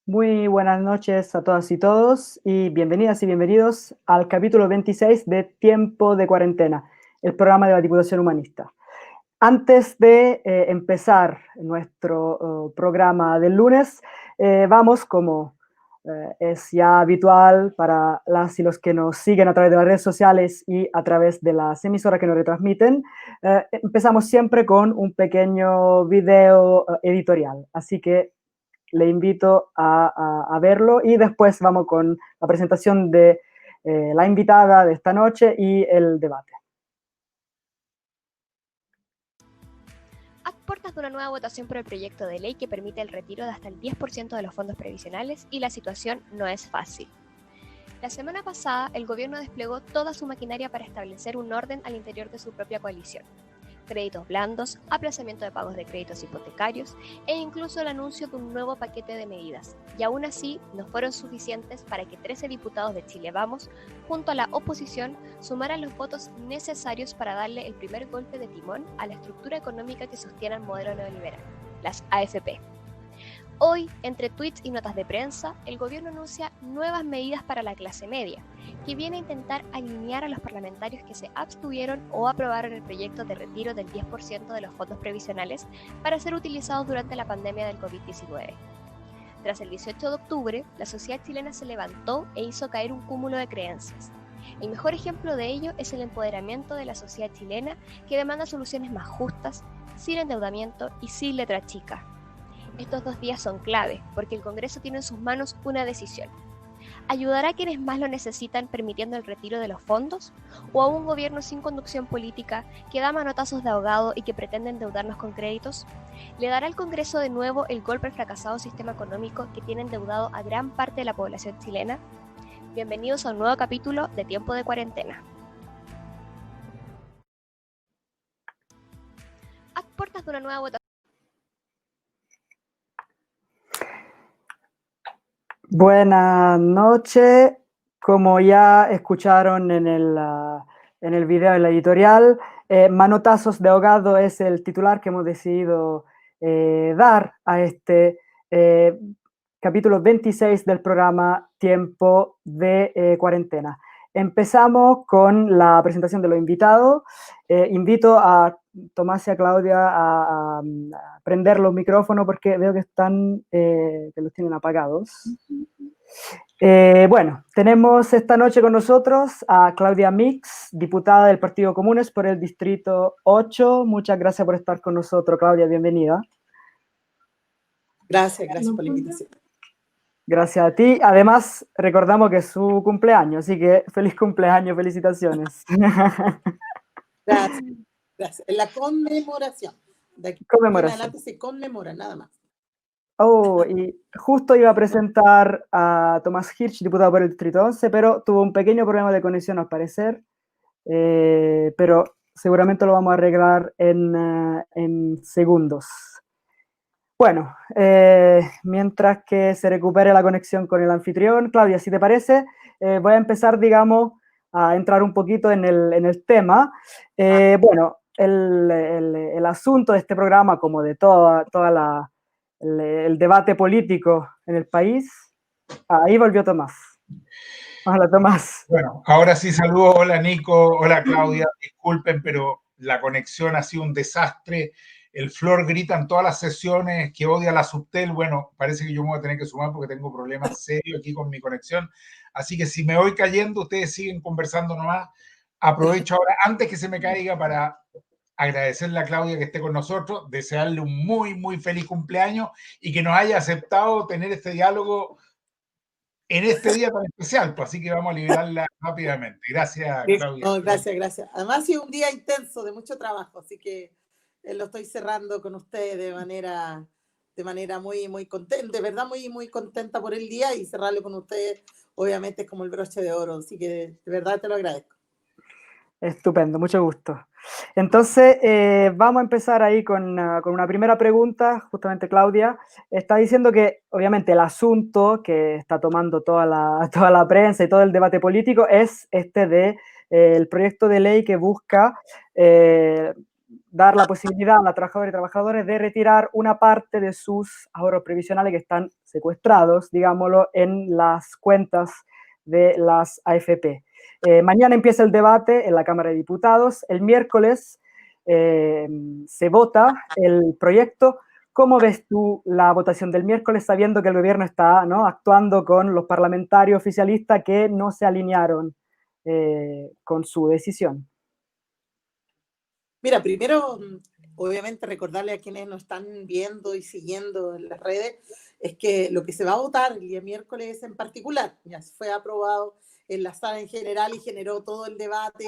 Muy buenas noches a todas y todos y bienvenidas y bienvenidos al capítulo 26 de Tiempo de Cuarentena, el programa de la Diputación Humanista. Antes de empezar nuestro programa del lunes, vamos, como es ya habitual para las y los que nos siguen a través de las redes sociales y a través de las emisoras que nos retransmiten, empezamos siempre con un pequeño video editorial. Así que le invito a verlo y después vamos con la presentación de la invitada de esta noche y el debate. A puertas de una nueva votación por el proyecto de ley que permite el retiro de hasta el 10% de los fondos previsionales y la situación no es fácil. La semana pasada, el gobierno desplegó toda su maquinaria para establecer un orden al interior de su propia coalición. Créditos blandos, aplazamiento de pagos de créditos hipotecarios e incluso el anuncio de un nuevo paquete de medidas. Y aún así, no fueron suficientes para que 13 diputados de Chile Vamos, junto a la oposición, sumaran los votos necesarios para darle el primer golpe de timón a la estructura económica que sostiene el modelo neoliberal, las AFP. Hoy, entre tweets y notas de prensa, el gobierno anuncia nuevas medidas para la clase media, que viene a intentar alinear a los parlamentarios que se abstuvieron o aprobaron el proyecto de retiro del 10% de los fondos previsionales para ser utilizados durante la pandemia del COVID-19. Tras el 18 de octubre, la sociedad chilena se levantó e hizo caer un cúmulo de creencias. El mejor ejemplo de ello es el empoderamiento de la sociedad chilena, que demanda soluciones más justas, sin endeudamiento y sin letra chica. Estos 2 días son clave, porque el Congreso tiene en sus manos una decisión. ¿Ayudará a quienes más lo necesitan permitiendo el retiro de los fondos? ¿O a un gobierno sin conducción política que da manotazos de ahogado y que pretende endeudarnos con créditos? ¿Le dará al Congreso de nuevo el golpe al fracasado sistema económico que tiene endeudado a gran parte de la población chilena? Bienvenidos a un nuevo capítulo de Tiempo de Cuarentena. A puertas de una nueva votación. Buenas noches. Como ya escucharon en el video, en la editorial, manotazos de ahogado es el titular que hemos decidido dar a este capítulo 26 del programa Tiempo de Cuarentena. Empezamos con la presentación de los invitados. Invito a Tomás y a Claudia a prender los micrófonos porque veo que que los tienen apagados. Bueno, tenemos esta noche con nosotros a Claudia Mix, diputada del Partido Comunes por el Distrito 8. Muchas gracias por estar con nosotros, Claudia, bienvenida. Gracias por la invitación. Gracias a ti. Además, recordamos que es su cumpleaños, así que feliz cumpleaños, felicitaciones. Gracias. En la conmemoración. De aquí en adelante se conmemora, nada más. Oh, y justo iba a presentar a Tomás Hirsch, diputado por el Distrito 11, pero tuvo un pequeño problema de conexión al parecer, pero seguramente lo vamos a arreglar en segundos. Bueno, mientras que se recupere la conexión con el anfitrión, Claudia, si te parece, voy a empezar, digamos, a entrar un poquito en el tema. Bueno, el asunto de este programa, como de el debate político en el país, ahí volvió Tomás. Hola, Tomás. Bueno, ahora sí saludo. Hola, Nico. Hola, Claudia. Disculpen, pero la conexión ha sido un desastre. El Flor grita en todas las sesiones que odia la Subtel. Bueno, parece que yo me voy a tener que sumar porque tengo problemas serios aquí con mi conexión. Así que si me voy cayendo, ustedes siguen conversando nomás. Aprovecho ahora, antes que se me caiga, para agradecerle a Claudia que esté con nosotros, desearle un muy, muy feliz cumpleaños y que nos haya aceptado tener este diálogo en este día tan especial, pues, así que vamos a liberarla rápidamente. Gracias, Claudia. No, gracias. Además, ha sido un día intenso, de mucho trabajo, así que lo estoy cerrando con ustedes de manera muy, muy contenta, de verdad muy contenta por el día, y cerrarlo con ustedes, obviamente, es como el broche de oro, así que de verdad te lo agradezco. Estupendo, mucho gusto. Entonces, vamos a empezar ahí con una primera pregunta. Justamente Claudia está diciendo que, obviamente, el asunto que está tomando toda la prensa y todo el debate político es el proyecto de ley que busca dar la posibilidad a las trabajadoras y trabajadores de retirar una parte de sus ahorros previsionales que están secuestrados, digámoslo, en las cuentas de las AFP. Mañana empieza el debate en la Cámara de Diputados. El miércoles se vota el proyecto. ¿Cómo ves tú la votación del miércoles, sabiendo que el gobierno está, ¿no?, actuando con los parlamentarios oficialistas que no se alinearon con su decisión? Mira, primero, obviamente recordarle a quienes nos están viendo y siguiendo en las redes, es que lo que se va a votar el día miércoles en particular, ya fue aprobado en la sala en general y generó todo el debate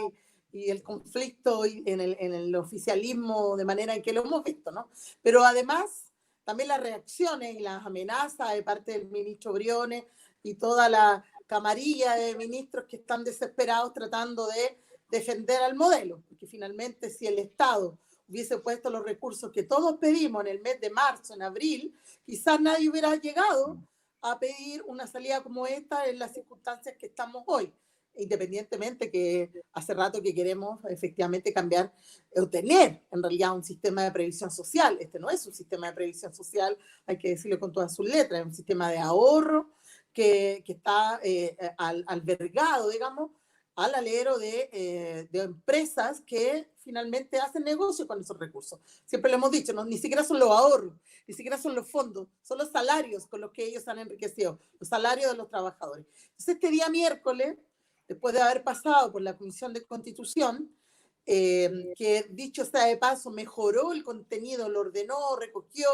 y el conflicto en el oficialismo de manera en que lo hemos visto, ¿no? Pero además, también las reacciones y las amenazas de parte del ministro Briones y toda la camarilla de ministros que están desesperados tratando de defender al modelo, porque finalmente si el Estado hubiese puesto los recursos que todos pedimos en el mes de marzo, en abril, quizás nadie hubiera llegado a pedir una salida como esta en las circunstancias que estamos hoy, independientemente que hace rato que queremos efectivamente cambiar o tener en realidad un sistema de previsión social. Este no es un sistema de previsión social, hay que decirlo con todas sus letras, es un sistema de ahorro que está albergado, digamos, al alero de empresas que finalmente hacen negocio con esos recursos. Siempre lo hemos dicho, ¿no? Ni siquiera son los ahorros, ni siquiera son los fondos, son los salarios con los que ellos han enriquecido, los salarios de los trabajadores. Entonces, este día miércoles, después de haber pasado por la Comisión de Constitución, que dicho sea de paso, mejoró el contenido, lo ordenó, recogió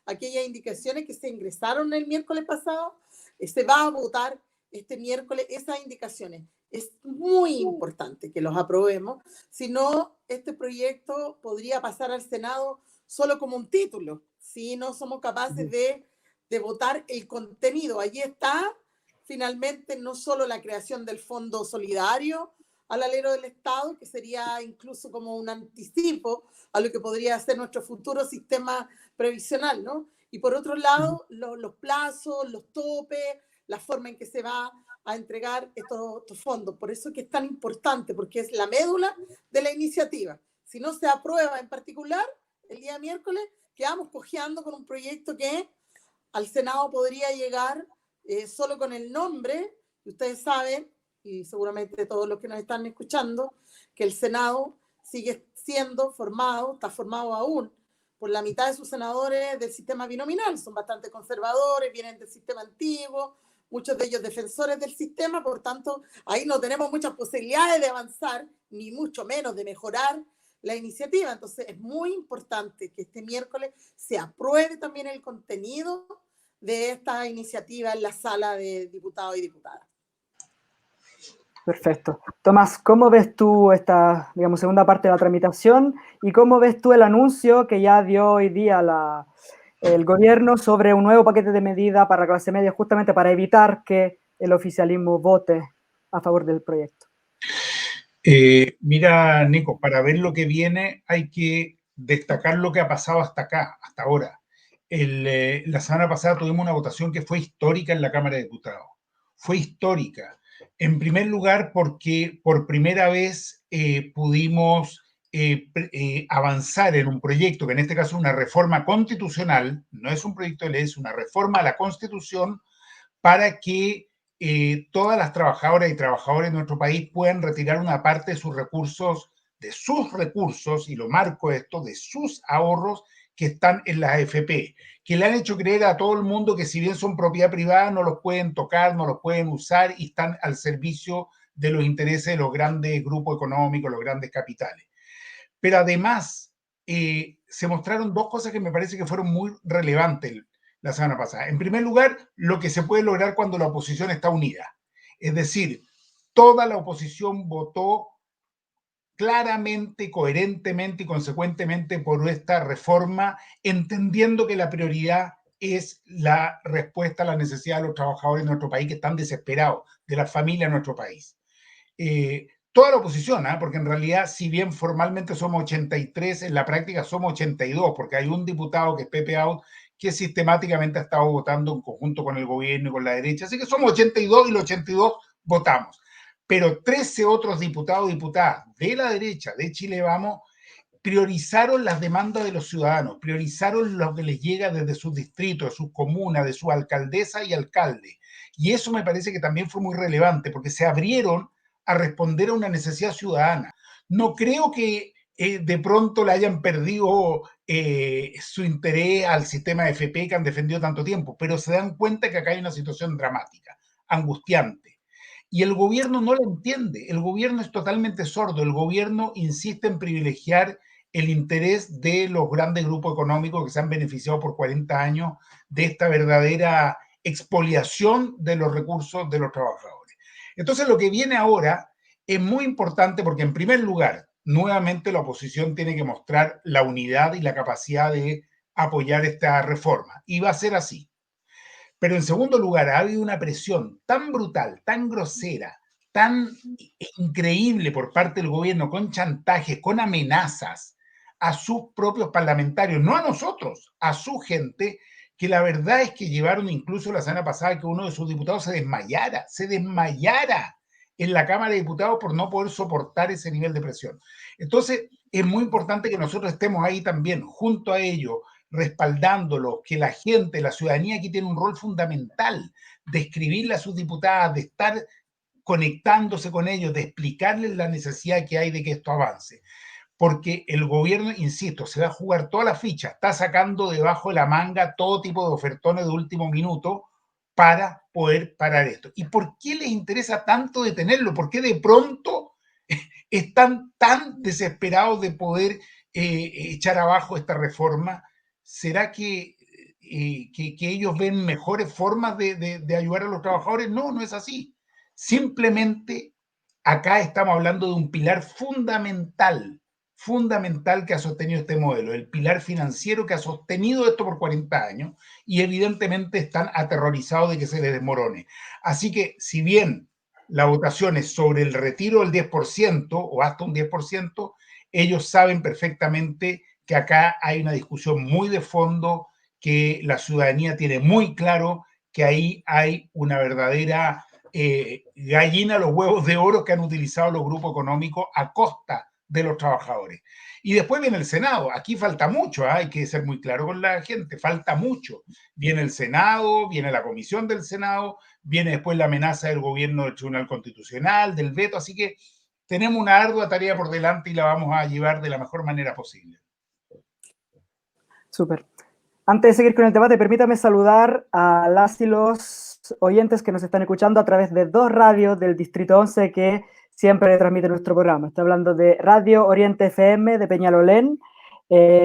aquellas indicaciones que se ingresaron el miércoles pasado, se va a votar este miércoles esas indicaciones. Es muy importante que los aprobemos, si no, este proyecto podría pasar al Senado solo como un título, si no somos capaces de votar el contenido. Allí está finalmente no solo la creación del Fondo Solidario al alero del Estado, que sería incluso como un anticipo a lo que podría ser nuestro futuro sistema previsional, ¿no? Y por otro lado, los plazos, los topes, la forma en que se va a entregar estos fondos. Por eso es que es tan importante, porque es la médula de la iniciativa. Si no se aprueba en particular, el día miércoles quedamos cojeando con un proyecto que al Senado podría llegar solo con el nombre. Y ustedes saben, y seguramente todos los que nos están escuchando, que el Senado sigue siendo formado, está formado aún por la mitad de sus senadores del sistema binominal. Son bastante conservadores, vienen del sistema antiguo, muchos de ellos defensores del sistema, por tanto, ahí no tenemos muchas posibilidades de avanzar, ni mucho menos de mejorar la iniciativa. Entonces, es muy importante que este miércoles se apruebe también el contenido de esta iniciativa en la sala de diputados y diputadas. Perfecto. Tomás, ¿cómo ves tú esta, digamos, segunda parte de la tramitación y cómo ves tú el anuncio que ya dio hoy día el gobierno sobre un nuevo paquete de medidas para la clase media, justamente para evitar que el oficialismo vote a favor del proyecto? Mira, Nico, para ver lo que viene hay que destacar lo que ha pasado hasta acá, hasta ahora. La semana pasada tuvimos una votación que fue histórica en la Cámara de Diputados. Fue histórica. En primer lugar, porque por primera vez pudimos avanzar en un proyecto, que en este caso es una reforma constitucional, no es un proyecto de ley, es una reforma a la Constitución para que todas las trabajadoras y trabajadores de nuestro país puedan retirar una parte de sus recursos, y lo marco esto, de sus ahorros que están en las AFP, que le han hecho creer a todo el mundo que si bien son propiedad privada no los pueden tocar, no los pueden usar y están al servicio de los intereses de los grandes grupos económicos, los grandes capitales. Pero además se mostraron dos cosas que me parece que fueron muy relevantes la semana pasada. En primer lugar, lo que se puede lograr cuando la oposición está unida. Es decir, toda la oposición votó claramente, coherentemente y consecuentemente por esta reforma, entendiendo que la prioridad es la respuesta a las necesidades de los trabajadores de nuestro país que están desesperados, de las familias de nuestro país. Toda la oposición, porque en realidad, si bien formalmente somos 83, en la práctica somos 82, porque hay un diputado que es Pepe Out, que sistemáticamente ha estado votando en conjunto con el gobierno y con la derecha. Así que somos 82 y los 82 votamos. Pero 13 otros diputados y diputadas de la derecha de Chile Vamos priorizaron las demandas de los ciudadanos, priorizaron lo que les llega desde sus distritos, de sus comunas, de su alcaldesa y alcalde. Y eso me parece que también fue muy relevante, porque se abrieron a responder a una necesidad ciudadana. No creo que de pronto le hayan perdido su interés al sistema de FP que han defendido tanto tiempo, pero se dan cuenta que acá hay una situación dramática, angustiante. Y el gobierno no lo entiende, el gobierno es totalmente sordo, el gobierno insiste en privilegiar el interés de los grandes grupos económicos que se han beneficiado por 40 años de esta verdadera expoliación de los recursos de los trabajadores. Entonces lo que viene ahora es muy importante porque en primer lugar, nuevamente la oposición tiene que mostrar la unidad y la capacidad de apoyar esta reforma. Y va a ser así. Pero en segundo lugar, ha habido una presión tan brutal, tan grosera, tan increíble por parte del gobierno, con chantajes, con amenazas a sus propios parlamentarios, no a nosotros, a su gente, que la verdad es que llevaron incluso la semana pasada que uno de sus diputados se desmayara en la Cámara de Diputados por no poder soportar ese nivel de presión. Entonces, es muy importante que nosotros estemos ahí también, junto a ellos, respaldándolo, que la gente, la ciudadanía aquí tiene un rol fundamental de escribirle a sus diputadas, de estar conectándose con ellos, de explicarles la necesidad que hay de que esto avance. Porque el gobierno, insisto, se va a jugar toda la ficha, está sacando debajo de la manga todo tipo de ofertones de último minuto para poder parar esto. ¿Y por qué les interesa tanto detenerlo? ¿Por qué de pronto están tan desesperados de poder echar abajo esta reforma? ¿Será que ellos ven mejores formas de ayudar a los trabajadores? No, no es así. Simplemente acá estamos hablando de un pilar fundamental que ha sostenido este modelo, el pilar financiero que ha sostenido esto por 40 años y evidentemente están aterrorizados de que se les desmorone. Así que si bien la votación es sobre el retiro del 10% o hasta un 10%, ellos saben perfectamente que acá hay una discusión muy de fondo, que la ciudadanía tiene muy claro que ahí hay una verdadera gallina a los huevos de oro que han utilizado los grupos económicos a costa de los trabajadores. Y después viene el Senado. Aquí falta mucho, hay que ser muy claro con la gente, falta mucho. Viene el Senado, viene la comisión del Senado, viene después la amenaza del gobierno del Tribunal Constitucional, del veto, así que tenemos una ardua tarea por delante y la vamos a llevar de la mejor manera posible. Súper. Antes de seguir con el debate, permítame saludar a las y los oyentes que nos están escuchando a través de 2 radios del Distrito 11 que siempre transmiten nuestro programa. Estoy hablando de Radio Oriente FM de Peñalolén.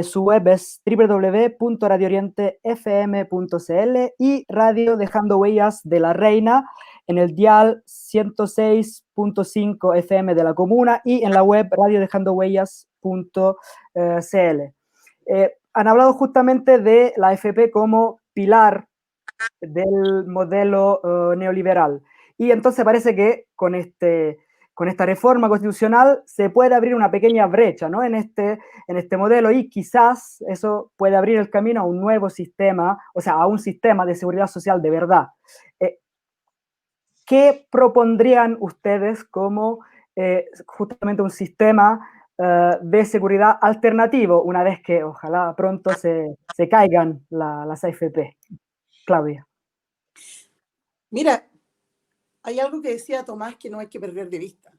Su web es www.radioorientefm.cl y Radio Dejando Huellas de La Reina en el dial 106.5 FM de la comuna y en la web radiodejandohuellas.cl. Han hablado justamente de la AFP como pilar del modelo neoliberal. Y entonces parece que con esta reforma constitucional se puede abrir una pequeña brecha, ¿no? en este modelo y quizás eso puede abrir el camino a un nuevo sistema, o sea, a un sistema de seguridad social de verdad. ¿Qué propondrían ustedes como justamente un sistema de seguridad alternativo una vez que ojalá pronto se caigan las AFP? Claudia. Mira, hay algo que decía Tomás que no hay que perder de vista.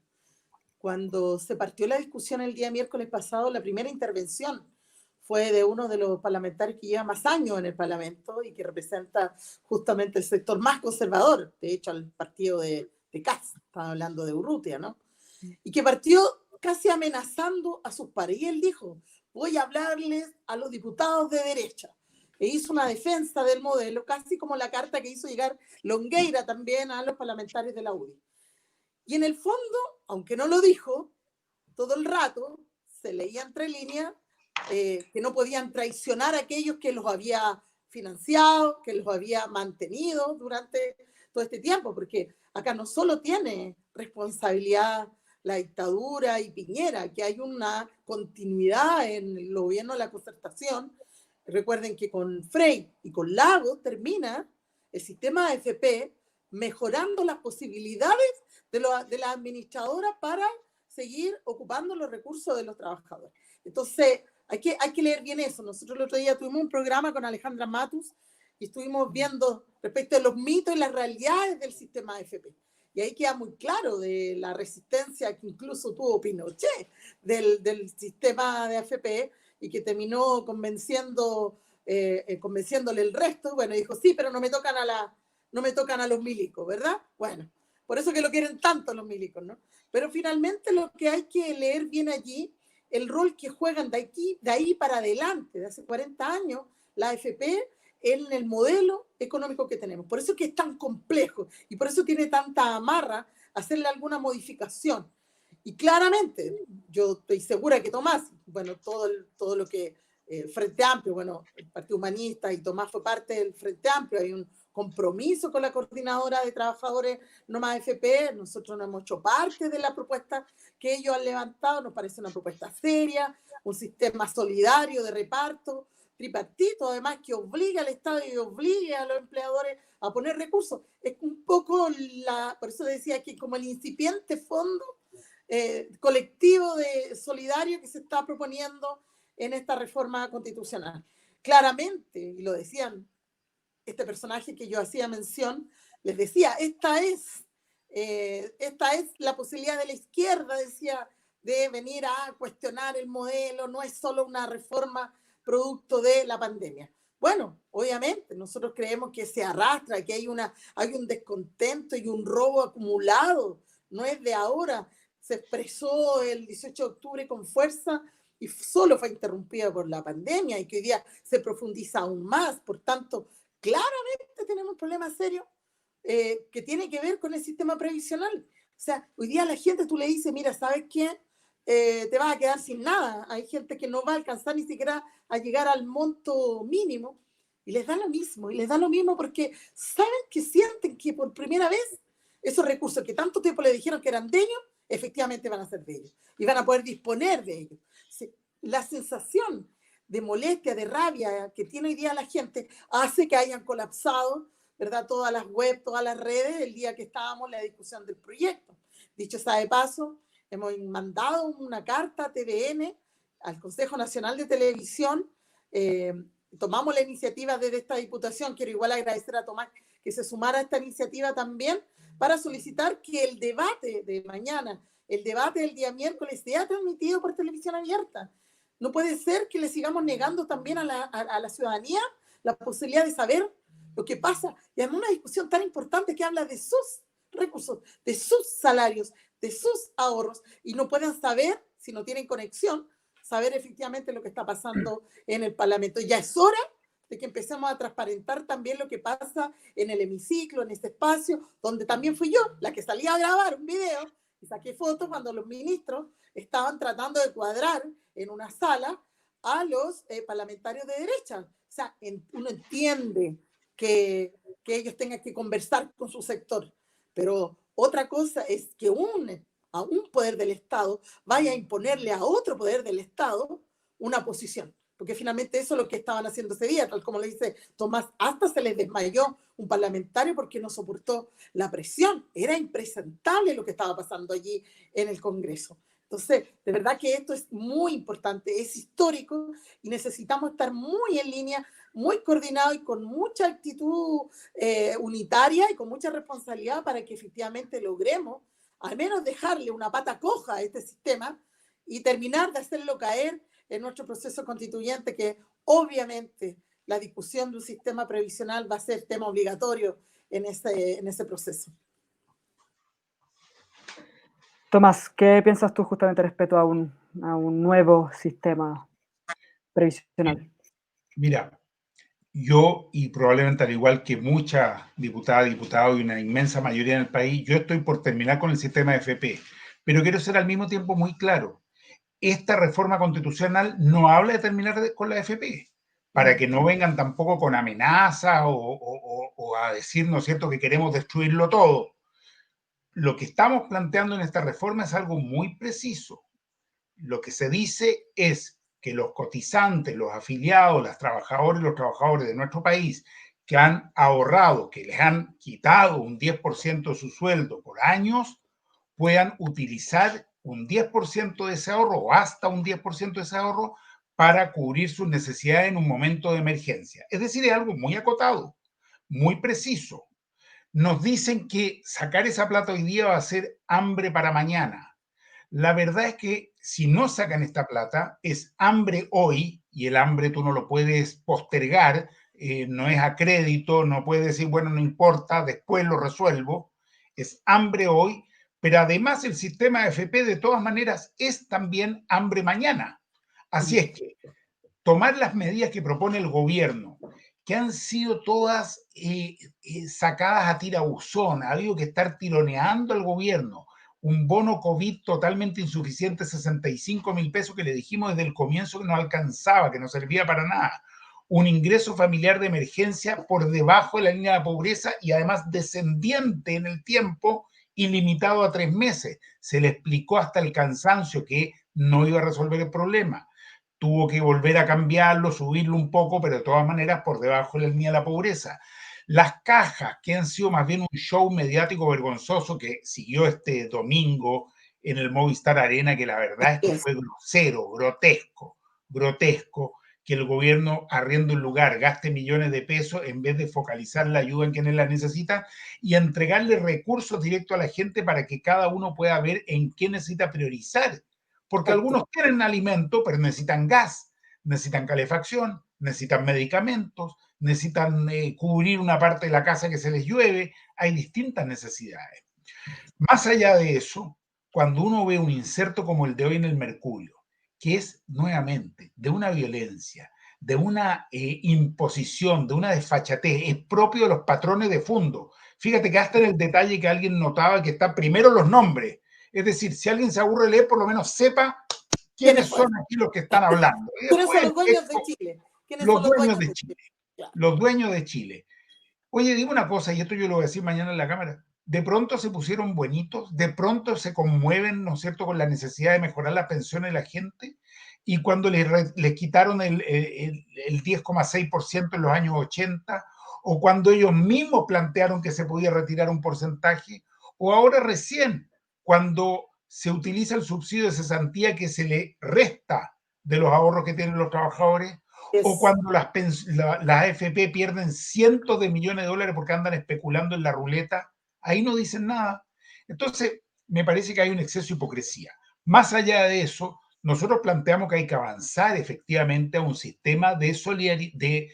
Cuando se partió la discusión el día miércoles pasado, la primera intervención fue de uno de los parlamentarios que lleva más años en el Parlamento y que representa justamente el sector más conservador, de hecho al partido de Kast, estaba hablando de Urrutia, ¿no? Y que partió casi amenazando a sus pares. Y él dijo, voy a hablarles a los diputados de derecha. E hizo una defensa del modelo, casi como la carta que hizo llegar Longueira también a los parlamentarios de la UDI. Y en el fondo, aunque no lo dijo, todo el rato se leía entre líneas que no podían traicionar a aquellos que los había financiado, que los había mantenido durante todo este tiempo, porque acá no solo tiene responsabilidad la dictadura y Piñera, que hay una continuidad en el gobierno de la concertación. Recuerden que con Frey y con Lagos termina el sistema de AFP mejorando las posibilidades de la administradora para seguir ocupando los recursos de los trabajadores. Entonces, hay que leer bien eso. Nosotros el otro día tuvimos un programa con Alejandra Matus y estuvimos viendo respecto de los mitos y las realidades del sistema AFP. Y ahí queda muy claro de la resistencia que incluso tuvo Pinochet del sistema de AFP y que terminó convenciéndole el resto. Bueno, dijo, sí, pero no me tocan a los milicos, ¿verdad? Bueno, por eso que lo quieren tanto los milicos, ¿no? Pero finalmente lo que hay que leer bien allí, el rol que juegan de ahí para adelante, de hace 40 años, la AFP en el modelo económico que tenemos. Por eso es que es tan complejo y por eso tiene tanta amarra hacerle alguna modificación. Y claramente, yo estoy segura que Tomás, bueno, todo lo que Frente Amplio, bueno, el Partido Humanista y Tomás fue parte del Frente Amplio, hay un compromiso con la coordinadora de trabajadores no más AFP, nosotros no hemos hecho parte de la propuesta que ellos han levantado, nos parece una propuesta seria, un sistema solidario de reparto, tripartito, además que obliga al Estado y obligue a los empleadores a poner recursos. Es un poco por eso decía que como el incipiente fondo colectivo de solidario que se está proponiendo en esta reforma constitucional. Claramente, y lo decían, este personaje que yo hacía mención, les decía, esta es la posibilidad de la izquierda, decía, de venir a cuestionar el modelo, no es solo una reforma producto de la pandemia. Bueno, obviamente, nosotros creemos que se arrastra, que hay un descontento y un robo acumulado, no es de ahora, se expresó el 18 de octubre con fuerza y solo fue interrumpida por la pandemia y que hoy día se profundiza aún más. Por tanto, claramente tenemos un problema serio que tiene que ver con el sistema previsional. O sea, hoy día a la gente tú le dices, mira, ¿sabes qué? Te vas a quedar sin nada. Hay gente que no va a alcanzar ni siquiera a llegar al monto mínimo y les da lo mismo. Y les da lo mismo porque saben que sienten que por primera vez esos recursos que tanto tiempo le dijeron que eran de ellos, efectivamente van a ser de ellos y van a poder disponer de ellos. La sensación de molestia, de rabia que tiene hoy día la gente hace que hayan colapsado, ¿verdad? Todas las webs, todas las redes el día que estábamos en la discusión del proyecto. Dicho sea de paso, hemos mandado una carta a TVN, al Consejo Nacional de Televisión, tomamos la iniciativa desde esta diputación, quiero igual agradecer a Tomás que se sumara a esta iniciativa también, para solicitar que el debate de mañana, el debate del día miércoles, sea transmitido por televisión abierta. No puede ser que le sigamos negando también a la ciudadanía la posibilidad de saber lo que pasa. Y en una discusión tan importante que habla de sus recursos, de sus salarios, de sus ahorros, y no puedan saber, si no tienen conexión, saber efectivamente lo que está pasando en el Parlamento. Ya es hora de que empecemos a transparentar también lo que pasa en el hemiciclo, en este espacio, donde también fui yo la que salía a grabar un video y saqué fotos cuando los ministros estaban tratando de cuadrar en una sala a los parlamentarios de derecha. O sea, uno entiende que ellos tengan que conversar con su sector, pero otra cosa es que a un poder del Estado vaya a imponerle a otro poder del Estado una posición. Porque finalmente eso es lo que estaban haciendo ese día, tal como le dice Tomás, hasta se les desmayó un parlamentario porque no soportó la presión. Era impresentable lo que estaba pasando allí en el Congreso. Entonces, de verdad que esto es muy importante, es histórico y necesitamos estar muy en línea, muy coordinados y con mucha actitud unitaria y con mucha responsabilidad para que efectivamente logremos al menos dejarle una pata coja a este sistema y terminar de hacerlo caer en nuestro proceso constituyente, que obviamente la discusión de un sistema previsional va a ser tema obligatorio en ese proceso. Tomás, ¿qué piensas tú justamente respecto a un nuevo sistema previsional? Mira, yo, y probablemente al igual que muchas diputadas, diputados y una inmensa mayoría en el país, yo estoy por terminar con el sistema de FP, pero quiero ser al mismo tiempo muy claro. Esta reforma constitucional no habla de terminar con la AFP, para que no vengan tampoco con amenazas o a decir, ¿no es cierto?, que queremos destruirlo todo. Lo que estamos planteando en esta reforma es algo muy preciso. Lo que se dice es que los cotizantes, los afiliados, las trabajadoras y los trabajadores de nuestro país que han ahorrado, que les han quitado un 10% de su sueldo por años, puedan utilizar un 10% de ese ahorro o hasta un 10% de ese ahorro para cubrir sus necesidades en un momento de emergencia. Es decir, es algo muy acotado, muy preciso. Nos dicen que sacar esa plata hoy día va a ser hambre para mañana. La verdad es que si no sacan esta plata, es hambre hoy, y el hambre tú no lo puedes postergar, no es a crédito, no puedes decir, bueno, no importa, después lo resuelvo, es hambre hoy, pero además el sistema AFP de todas maneras es también hambre mañana. Así es que tomar las medidas que propone el gobierno, que han sido todas sacadas a tirabuzón, ha habido que estar tironeando al gobierno, un bono COVID totalmente insuficiente, 65.000 pesos que le dijimos desde el comienzo que no alcanzaba, que no servía para nada, un ingreso familiar de emergencia por debajo de la línea de pobreza y además descendiente en el tiempo y limitado a 3 meses. Se le explicó hasta el cansancio que no iba a resolver el problema. Tuvo que volver a cambiarlo, subirlo un poco, pero de todas maneras por debajo de la línea de la pobreza. Las cajas, que han sido más bien un show mediático vergonzoso que siguió este domingo en el Movistar Arena, que la verdad es que fue grosero, grotesco, que el gobierno arriende un lugar, gaste millones de pesos en vez de focalizar la ayuda en quienes la necesitan y entregarle recursos directos a la gente para que cada uno pueda ver en qué necesita priorizar. Porque algunos tienen alimento, pero necesitan gas, necesitan calefacción, necesitan medicamentos, necesitan cubrir una parte de la casa que se les llueve. Hay distintas necesidades. Más allá de eso, cuando uno ve un inserto como el de hoy en el Mercurio, que es nuevamente de una violencia, de una imposición, de una desfachatez, es propio de los patrones de fondo. Fíjate que hasta en el detalle que alguien notaba que están primero los nombres. Es decir, si alguien se aburre de leer, por lo menos sepa quiénes son aquí los que están hablando. ¿Quiénes son los dueños de Chile? Los dueños de Chile. Los dueños de Chile. Oye, digo una cosa, y esto yo lo voy a decir mañana en la Cámara. De pronto se pusieron buenitos, de pronto se conmueven, ¿no es cierto?, con la necesidad de mejorar las pensiones de la gente, y cuando les quitaron el 10,6% en los años 80, o cuando ellos mismos plantearon que se podía retirar un porcentaje, o ahora recién, cuando se utiliza el subsidio de cesantía que se le resta de los ahorros que tienen los trabajadores, o cuando las AFP pierden cientos de millones de dólares porque andan especulando en la ruleta, ahí no dicen nada. Entonces, me parece que hay un exceso de hipocresía. Más allá de eso, nosotros planteamos que hay que avanzar efectivamente a un sistema de solidaridad,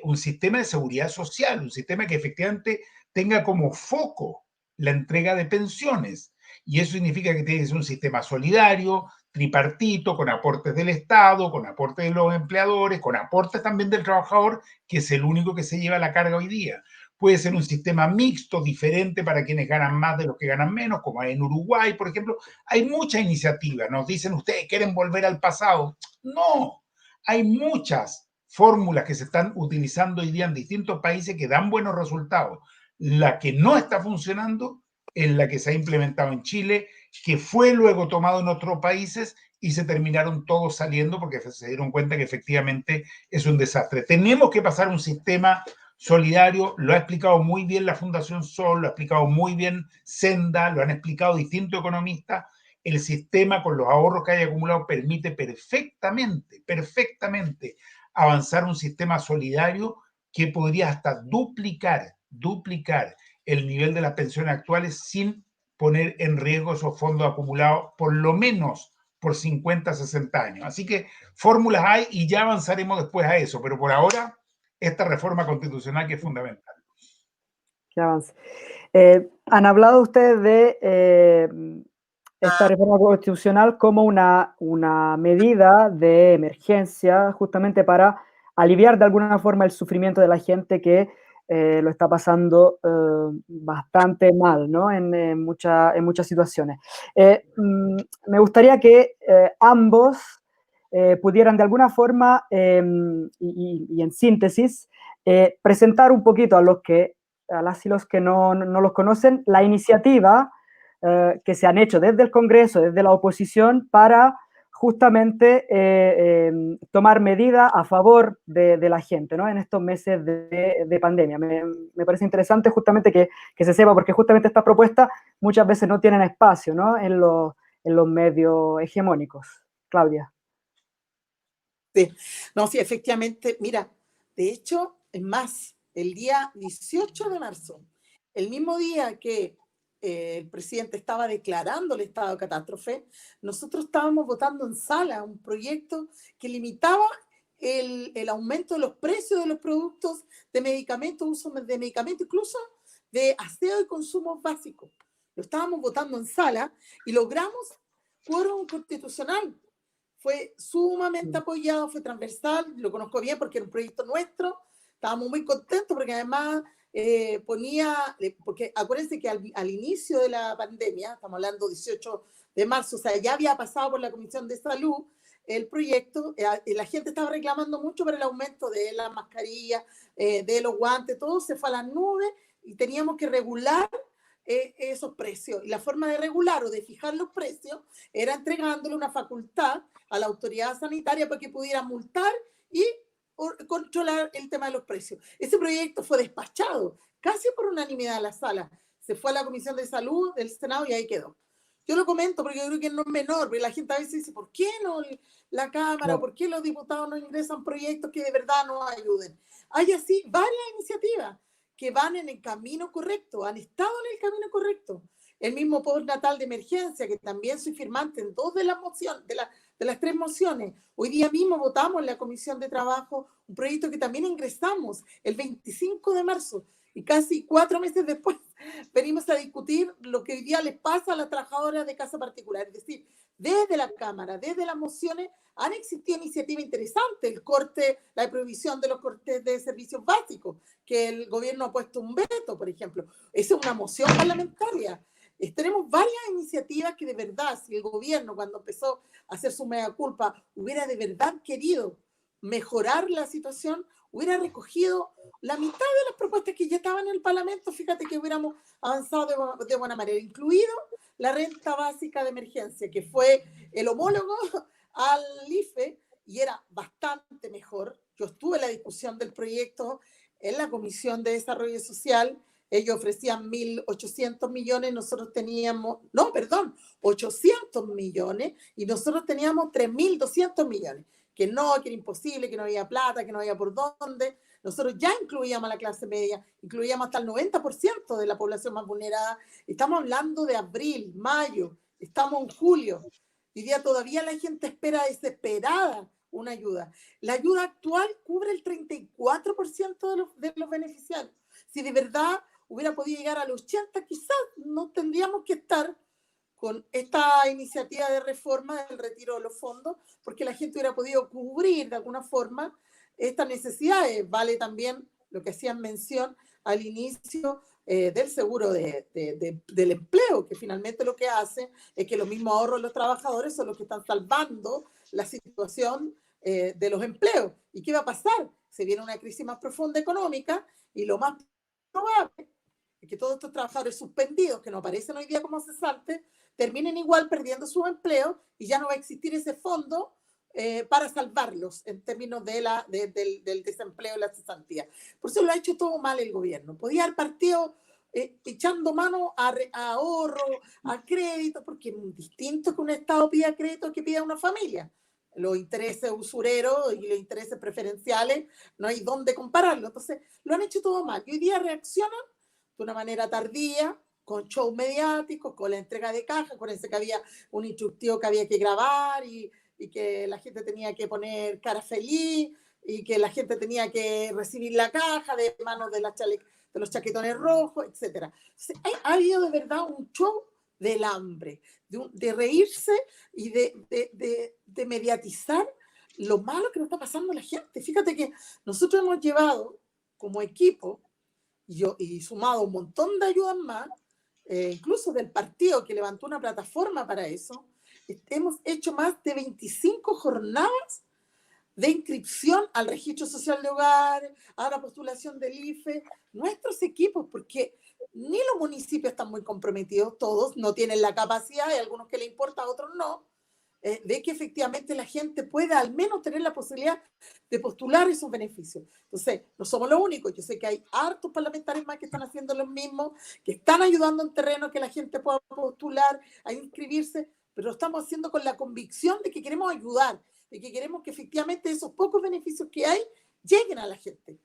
un sistema de seguridad social, un sistema que efectivamente tenga como foco la entrega de pensiones. Y eso significa que tiene que ser un sistema solidario, tripartito, con aportes del Estado, con aportes de los empleadores, con aportes también del trabajador, que es el único que se lleva la carga hoy día. Puede ser un sistema mixto, diferente para quienes ganan más de los que ganan menos, como hay en Uruguay, por ejemplo. Hay muchas iniciativas. Nos dicen, ustedes quieren volver al pasado. No, hay muchas fórmulas que se están utilizando hoy día en distintos países que dan buenos resultados. La que no está funcionando es la que se ha implementado en Chile, que fue luego tomado en otros países y se terminaron todos saliendo porque se dieron cuenta que efectivamente es un desastre. Tenemos que pasar un sistema solidario, lo ha explicado muy bien la Fundación Sol, lo ha explicado muy bien Senda, lo han explicado distintos economistas. El sistema con los ahorros que hay acumulado permite perfectamente avanzar un sistema solidario que podría hasta duplicar el nivel de las pensiones actuales sin poner en riesgo esos fondos acumulados por lo menos por 50, 60 años. Así que fórmulas hay y ya avanzaremos después a eso, pero por ahora esta reforma constitucional que es fundamental. Que avance. Han hablado ustedes de esta reforma constitucional como una medida de emergencia justamente para aliviar de alguna forma el sufrimiento de la gente que lo está pasando bastante mal, ¿no? En muchas situaciones. Me gustaría que ambos pudieran de alguna forma y en síntesis presentar un poquito a las y los que no los conocen la iniciativa que se han hecho desde el Congreso, desde la oposición, para justamente tomar medidas a favor de la gente, ¿no? En estos meses de pandemia. Me parece interesante justamente que se sepa, porque justamente estas propuestas muchas veces no tienen espacio, ¿no? en los medios hegemónicos. Claudia. Sí, no, sí, efectivamente, mira, de hecho, es más, el día 18 de marzo, el mismo día que el presidente estaba declarando el estado de catástrofe, nosotros estábamos votando en sala un proyecto que limitaba el aumento de los precios de los productos de medicamentos, uso de medicamentos, incluso de aseo y consumos básicos. Lo estábamos votando en sala y logramos quórum constitucional. Fue sumamente apoyado, fue transversal, lo conozco bien porque era un proyecto nuestro, estábamos muy contentos porque además porque acuérdense que al inicio de la pandemia, estamos hablando 18 de marzo, o sea, ya había pasado por la Comisión de Salud el proyecto, la gente estaba reclamando mucho por el aumento de las mascarillas, de los guantes, todo se fue a las nubes y teníamos que regular esos precios. Y la forma de regular o de fijar los precios era entregándole una facultad a la autoridad sanitaria para que pudiera multar y controlar el tema de los precios. Ese proyecto fue despachado casi por unanimidad a la sala. Se fue a la Comisión de Salud del Senado y ahí quedó. Yo lo comento porque yo creo que no es menor, porque la gente a veces dice, ¿por qué no la Cámara, por qué los diputados no ingresan proyectos que de verdad nos ayuden? Hay así varias iniciativas que van en el camino correcto, han estado en el camino correcto. El mismo postnatal de emergencia, que también soy firmante en dos de las mociones, de las tres mociones. Hoy día mismo votamos en la Comisión de Trabajo un proyecto que también ingresamos el 25 de marzo y casi 4 meses después venimos a discutir lo que hoy día les pasa a las trabajadoras de casa particular. Es decir, desde la Cámara, desde las mociones, han existido iniciativas interesantes, el corte, la prohibición de los cortes de servicios básicos, que el gobierno ha puesto un veto, por ejemplo. Esa es una moción parlamentaria. Tenemos varias iniciativas que de verdad, si el gobierno cuando empezó a hacer su mea culpa hubiera de verdad querido mejorar la situación, hubiera recogido la mitad de las propuestas que ya estaban en el Parlamento, fíjate que hubiéramos avanzado de buena manera, incluido la renta básica de emergencia, que fue el homólogo al IFE y era bastante mejor. Yo estuve en la discusión del proyecto en la Comisión de Desarrollo Social. Ellos ofrecían 1.800 millones, nosotros teníamos, no, perdón, 800 millones y nosotros teníamos 3.200 millones. Que era imposible, que no había plata, que no había por dónde. Nosotros ya incluíamos a la clase media, incluíamos hasta el 90% de la población más vulnerada. Estamos hablando de abril, mayo, estamos en julio. Hoy día todavía la gente espera desesperada una ayuda. La ayuda actual cubre el 34% de los beneficiarios. Si de verdad hubiera podido llegar al 80%, quizás no tendríamos que estar con esta iniciativa de reforma del retiro de los fondos, porque la gente hubiera podido cubrir de alguna forma estas necesidades. Vale también lo que hacían mención al inicio del seguro del empleo, que finalmente lo que hace es que los mismos ahorros de los trabajadores son los que están salvando la situación de los empleos. ¿Y qué va a pasar? Se viene una crisis más profunda económica y lo más probable es que todos estos trabajadores suspendidos, que no aparecen hoy día como cesantes, terminen igual perdiendo su empleo y ya no va a existir ese fondo para salvarlos en términos del desempleo y la cesantía. Por eso lo ha hecho todo mal el gobierno. Podía haber partido echando mano a ahorro, a crédito, porque es muy distinto que un Estado pida crédito que pida una familia. Los intereses usureros y los intereses preferenciales no hay dónde compararlo. Entonces, lo han hecho todo mal. Y hoy día reaccionan de una manera tardía, con shows mediáticos, con la entrega de cajas, con ese que había un instructivo que había que grabar y que la gente tenía que poner cara feliz y que la gente tenía que recibir la caja de manos de los chaquetones rojos, etc. Ha habido de verdad un show del hambre, de reírse y de mediatizar lo malo que nos está pasando a la gente. Fíjate que nosotros hemos llevado como equipo y sumado un montón de ayudas más, incluso del partido que levantó una plataforma para eso. Hemos hecho más de 25 jornadas de inscripción al registro social de hogares, a la postulación del IFE, nuestros equipos, porque ni los municipios están muy comprometidos, todos no tienen la capacidad, hay algunos que le importa, a otros no, de que efectivamente la gente pueda al menos tener la posibilidad de postular esos beneficios. Entonces, no somos los únicos, yo sé que hay hartos parlamentarios más que están haciendo lo mismo, que están ayudando en terreno que la gente pueda postular, a inscribirse, pero lo estamos haciendo con la convicción de que queremos ayudar, de que queremos que efectivamente esos pocos beneficios que hay lleguen a la gente.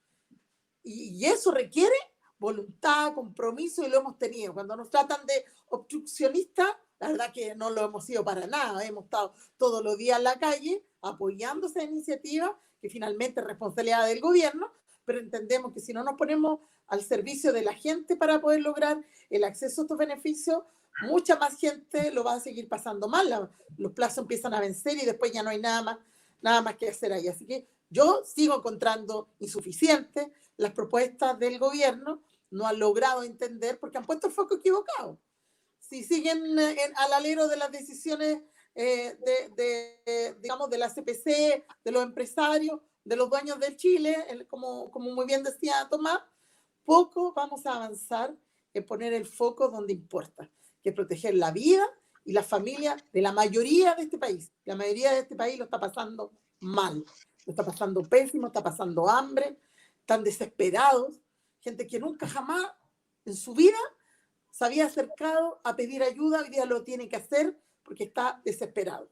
Y eso requiere voluntad, compromiso, y lo hemos tenido. Cuando nos tratan de obstruccionistas, la verdad que no lo hemos sido para nada. Hemos estado todos los días en la calle apoyando esa iniciativa, que finalmente es responsabilidad del gobierno, pero entendemos que si no nos ponemos al servicio de la gente para poder lograr el acceso a estos beneficios, mucha más gente lo va a seguir pasando mal. Los plazos empiezan a vencer y después ya no hay nada más que hacer ahí. Así que yo sigo encontrando insuficientes las propuestas del gobierno, no han logrado entender porque han puesto el foco equivocado. Si siguen al alero de las decisiones digamos, de la CPC, de los empresarios, de los dueños del Chile, como muy bien decía Tomás, poco vamos a avanzar en poner el foco donde importa, que es proteger la vida y la familia de la mayoría de este país. La mayoría de este país lo está pasando mal, lo está pasando pésimo, está pasando hambre, están desesperados, gente que nunca jamás en su vida se había acercado a pedir ayuda, hoy día lo tiene que hacer porque está desesperado.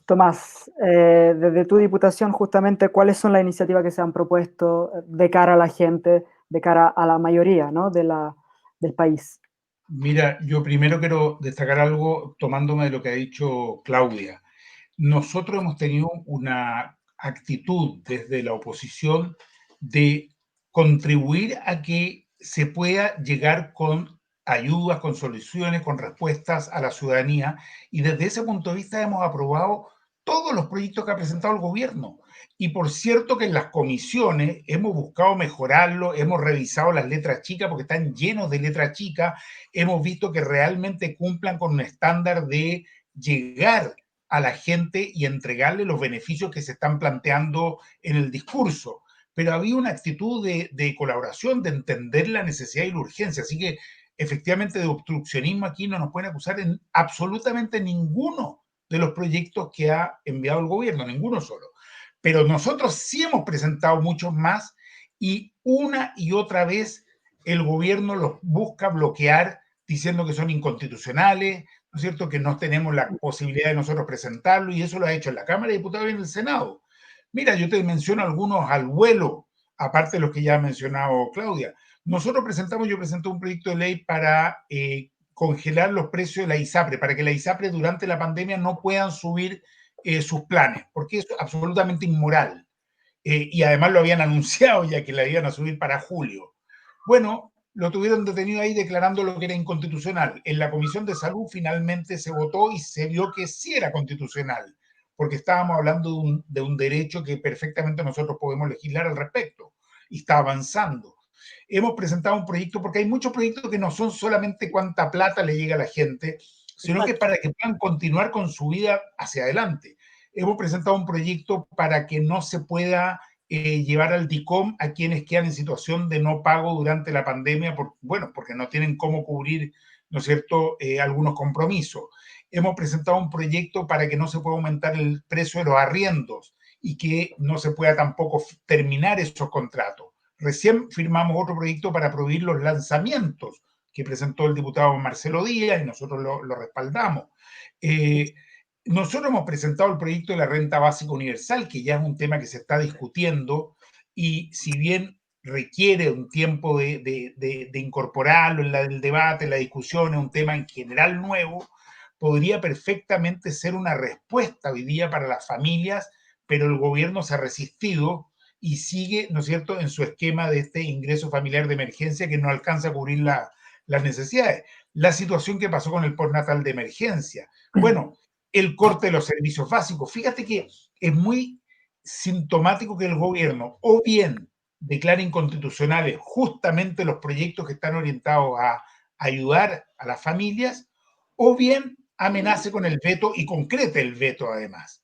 Tomás, desde tu diputación, justamente, ¿cuáles son las iniciativas que se han propuesto de cara a la gente, de cara a la mayoría, ¿no?, del país? Mira, yo primero quiero destacar algo tomándome de lo que ha dicho Claudia. Nosotros hemos tenido una actitud desde la oposición de contribuir a que se pueda llegar con ayudas, con soluciones, con respuestas a la ciudadanía, y desde ese punto de vista hemos aprobado todos los proyectos que ha presentado el gobierno. Y por cierto que en las comisiones hemos buscado mejorarlo, hemos revisado las letras chicas porque están llenos de letras chicas, hemos visto que realmente cumplan con un estándar de llegar a la gente y entregarle los beneficios que se están planteando en el discurso. Pero había una actitud de colaboración, de entender la necesidad y la urgencia. Así que efectivamente de obstruccionismo aquí no nos pueden acusar en absolutamente ninguno de los proyectos que ha enviado el gobierno, ninguno solo. Pero nosotros sí hemos presentado muchos más y una y otra vez el gobierno los busca bloquear diciendo que son inconstitucionales, ¿no es cierto?, que no tenemos la posibilidad de nosotros presentarlo, y eso lo ha hecho en la Cámara de Diputados y en el Senado. Mira, yo te menciono algunos al vuelo, aparte de los que ya ha mencionado Claudia. Yo presenté un proyecto de ley para congelar los precios de la ISAPRE, para que la ISAPRE durante la pandemia no puedan subir sus planes, porque es absolutamente inmoral. Y además lo habían anunciado ya que la iban a subir para julio. Bueno, lo tuvieron detenido ahí declarando lo que era inconstitucional. En la Comisión de Salud finalmente se votó y se vio que sí era constitucional, porque estábamos hablando de un derecho que perfectamente nosotros podemos legislar al respecto, y está avanzando. Hemos presentado un proyecto, porque hay muchos proyectos que no son solamente cuánta plata le llega a la gente, sino que para que puedan continuar con su vida hacia adelante. Hemos presentado un proyecto para que no se pueda llevar al DICOM a quienes quedan en situación de no pago durante la pandemia, porque no tienen cómo cubrir, ¿no es cierto?, algunos compromisos. Hemos presentado un proyecto para que no se pueda aumentar el precio de los arriendos y que no se pueda tampoco terminar esos contratos. Recién firmamos otro proyecto para prohibir los lanzamientos que presentó el diputado Marcelo Díaz y nosotros lo respaldamos. Nosotros hemos presentado el proyecto de la renta básica universal, que ya es un tema que se está discutiendo, y si bien requiere un tiempo de incorporarlo en el debate, en la discusión, es un tema en general nuevo, podría perfectamente ser una respuesta hoy día para las familias, pero el gobierno se ha resistido y sigue, ¿no es cierto?, en su esquema de este ingreso familiar de emergencia que no alcanza a cubrir las necesidades. La situación que pasó con el postnatal de emergencia. Bueno, el corte de los servicios básicos. Fíjate que es muy sintomático que el gobierno o bien declare inconstitucionales justamente los proyectos que están orientados a ayudar a las familias, o bien amenace con el veto y concrete el veto además.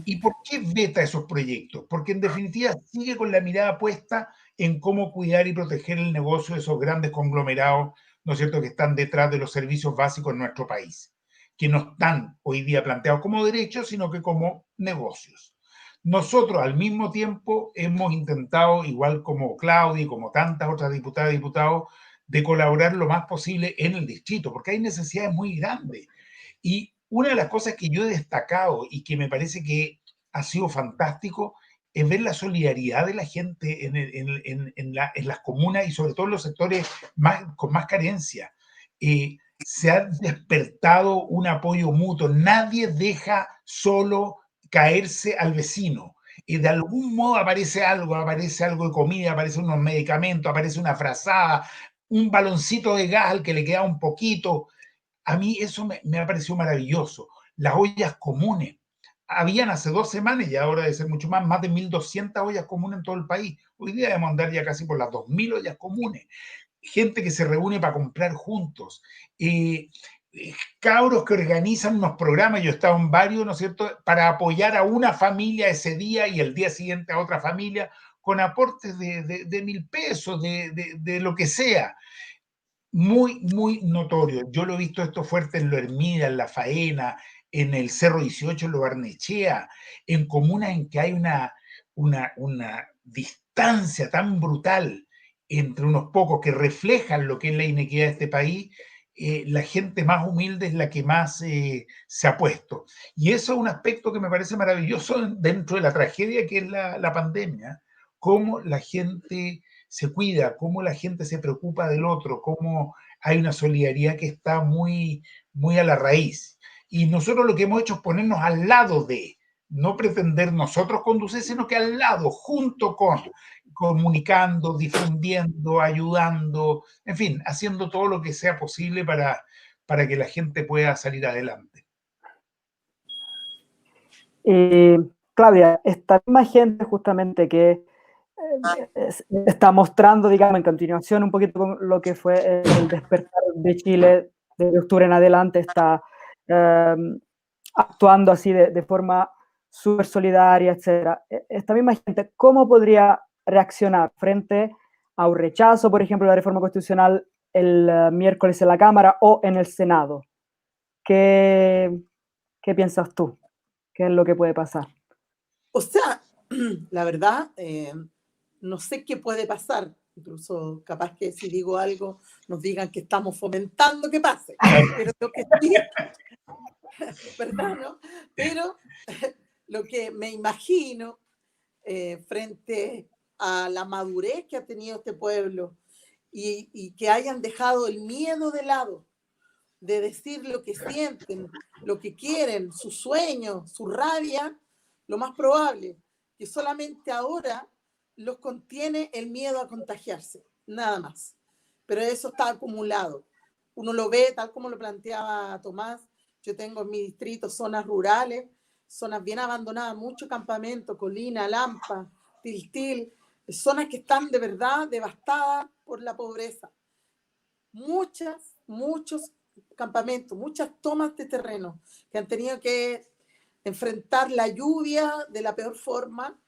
¿Y por qué veta esos proyectos? Porque en definitiva sigue con la mirada puesta en cómo cuidar y proteger el negocio de esos grandes conglomerados, ¿no es cierto?, que están detrás de los servicios básicos en nuestro país, que no están hoy día planteados como derechos, sino que como negocios. Nosotros al mismo tiempo hemos intentado, igual como Claudia y como tantas otras diputadas y diputados, de colaborar lo más posible en el distrito, porque hay necesidades muy grandes. Y una de las cosas que yo he destacado y que me parece que ha sido fantástico es ver la solidaridad de la gente en las comunas y sobre todo en los sectores con más carencia. Se ha despertado un apoyo mutuo. Nadie deja solo caerse al vecino. Y de algún modo aparece algo de comida, aparecen unos medicamentos, aparece una frazada, un baloncito de gas al que le queda un poquito. A mí eso me ha parecido maravilloso. Las ollas comunes. Habían hace 2 semanas y ahora debe ser mucho más de 1.200 ollas comunes en todo el país. Hoy día debemos andar ya casi por las 2.000 ollas comunes. Gente que se reúne para comprar juntos. Cabros que organizan unos programas, yo he estado en varios, ¿no es cierto?, para apoyar a una familia ese día y el día siguiente a otra familia con aportes de 1.000 pesos, de lo que sea. Muy, muy notorio. Yo lo he visto esto fuerte en Lo Hermida, en La Faena, en el Cerro 18, en Lo Barnechea, en comunas en que hay una distancia tan brutal entre unos pocos que reflejan lo que es la inequidad de este país. La gente más humilde es la que más se ha puesto. Y eso es un aspecto que me parece maravilloso dentro de la tragedia que es la pandemia, cómo la gente se cuida, cómo la gente se preocupa del otro, cómo hay una solidaridad que está muy, muy a la raíz. Y nosotros lo que hemos hecho es ponernos al lado de, no pretender nosotros conducir, sino que al lado, junto con, comunicando, difundiendo, ayudando, en fin, haciendo todo lo que sea posible para que la gente pueda salir adelante. Claudia, esta misma gente justamente que está mostrando, digamos, en continuación un poquito con lo que fue el despertar de Chile de octubre en adelante, está actuando así de forma súper solidaria, etc. Esta misma gente, ¿cómo podría reaccionar frente a un rechazo, por ejemplo, de la reforma constitucional el miércoles en la Cámara o en el Senado? ¿Qué piensas tú? ¿Qué es lo que puede pasar? O sea, la verdad, no sé qué puede pasar. Incluso capaz que si digo algo nos digan que estamos fomentando que pase. Pero lo que sí, ¿verdad, no? Pero lo que me imagino frente a la madurez que ha tenido este pueblo y que hayan dejado el miedo de lado, de decir lo que sienten, lo que quieren, sus sueños, su rabia, lo más probable que solamente ahora los contiene el miedo a contagiarse, nada más. Pero eso está acumulado. Uno lo ve tal como lo planteaba Tomás. Yo tengo en mi distrito zonas rurales, zonas bien abandonadas, mucho campamento, Colina, Lampa, Tiltil, zonas que están de verdad devastadas por la pobreza. Muchos campamentos, muchas tomas de terreno que han tenido que enfrentar la lluvia de la peor forma.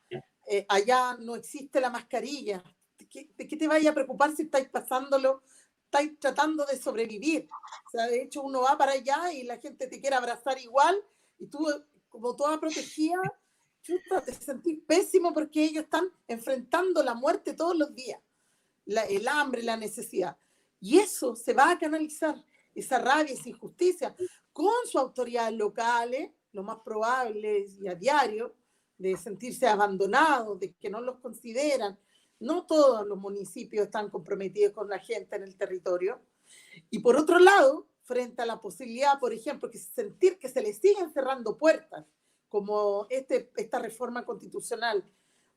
Allá no existe la mascarilla. ¿De qué te vaya a preocupar si estáis pasándolo, estáis tratando de sobrevivir? O sea, de hecho, uno va para allá y la gente te quiere abrazar igual y tú, como toda protegida, chuta, te sentís pésimo porque ellos están enfrentando la muerte todos los días, el hambre, la necesidad. Y eso se va a canalizar, esa rabia, esa injusticia, con sus autoridades locales, lo más probable y a diario, de sentirse abandonados, de que no los consideran. No todos los municipios están comprometidos con la gente en el territorio. Y por otro lado, frente a la posibilidad, por ejemplo, que sentir que se les siguen cerrando puertas, como esta reforma constitucional,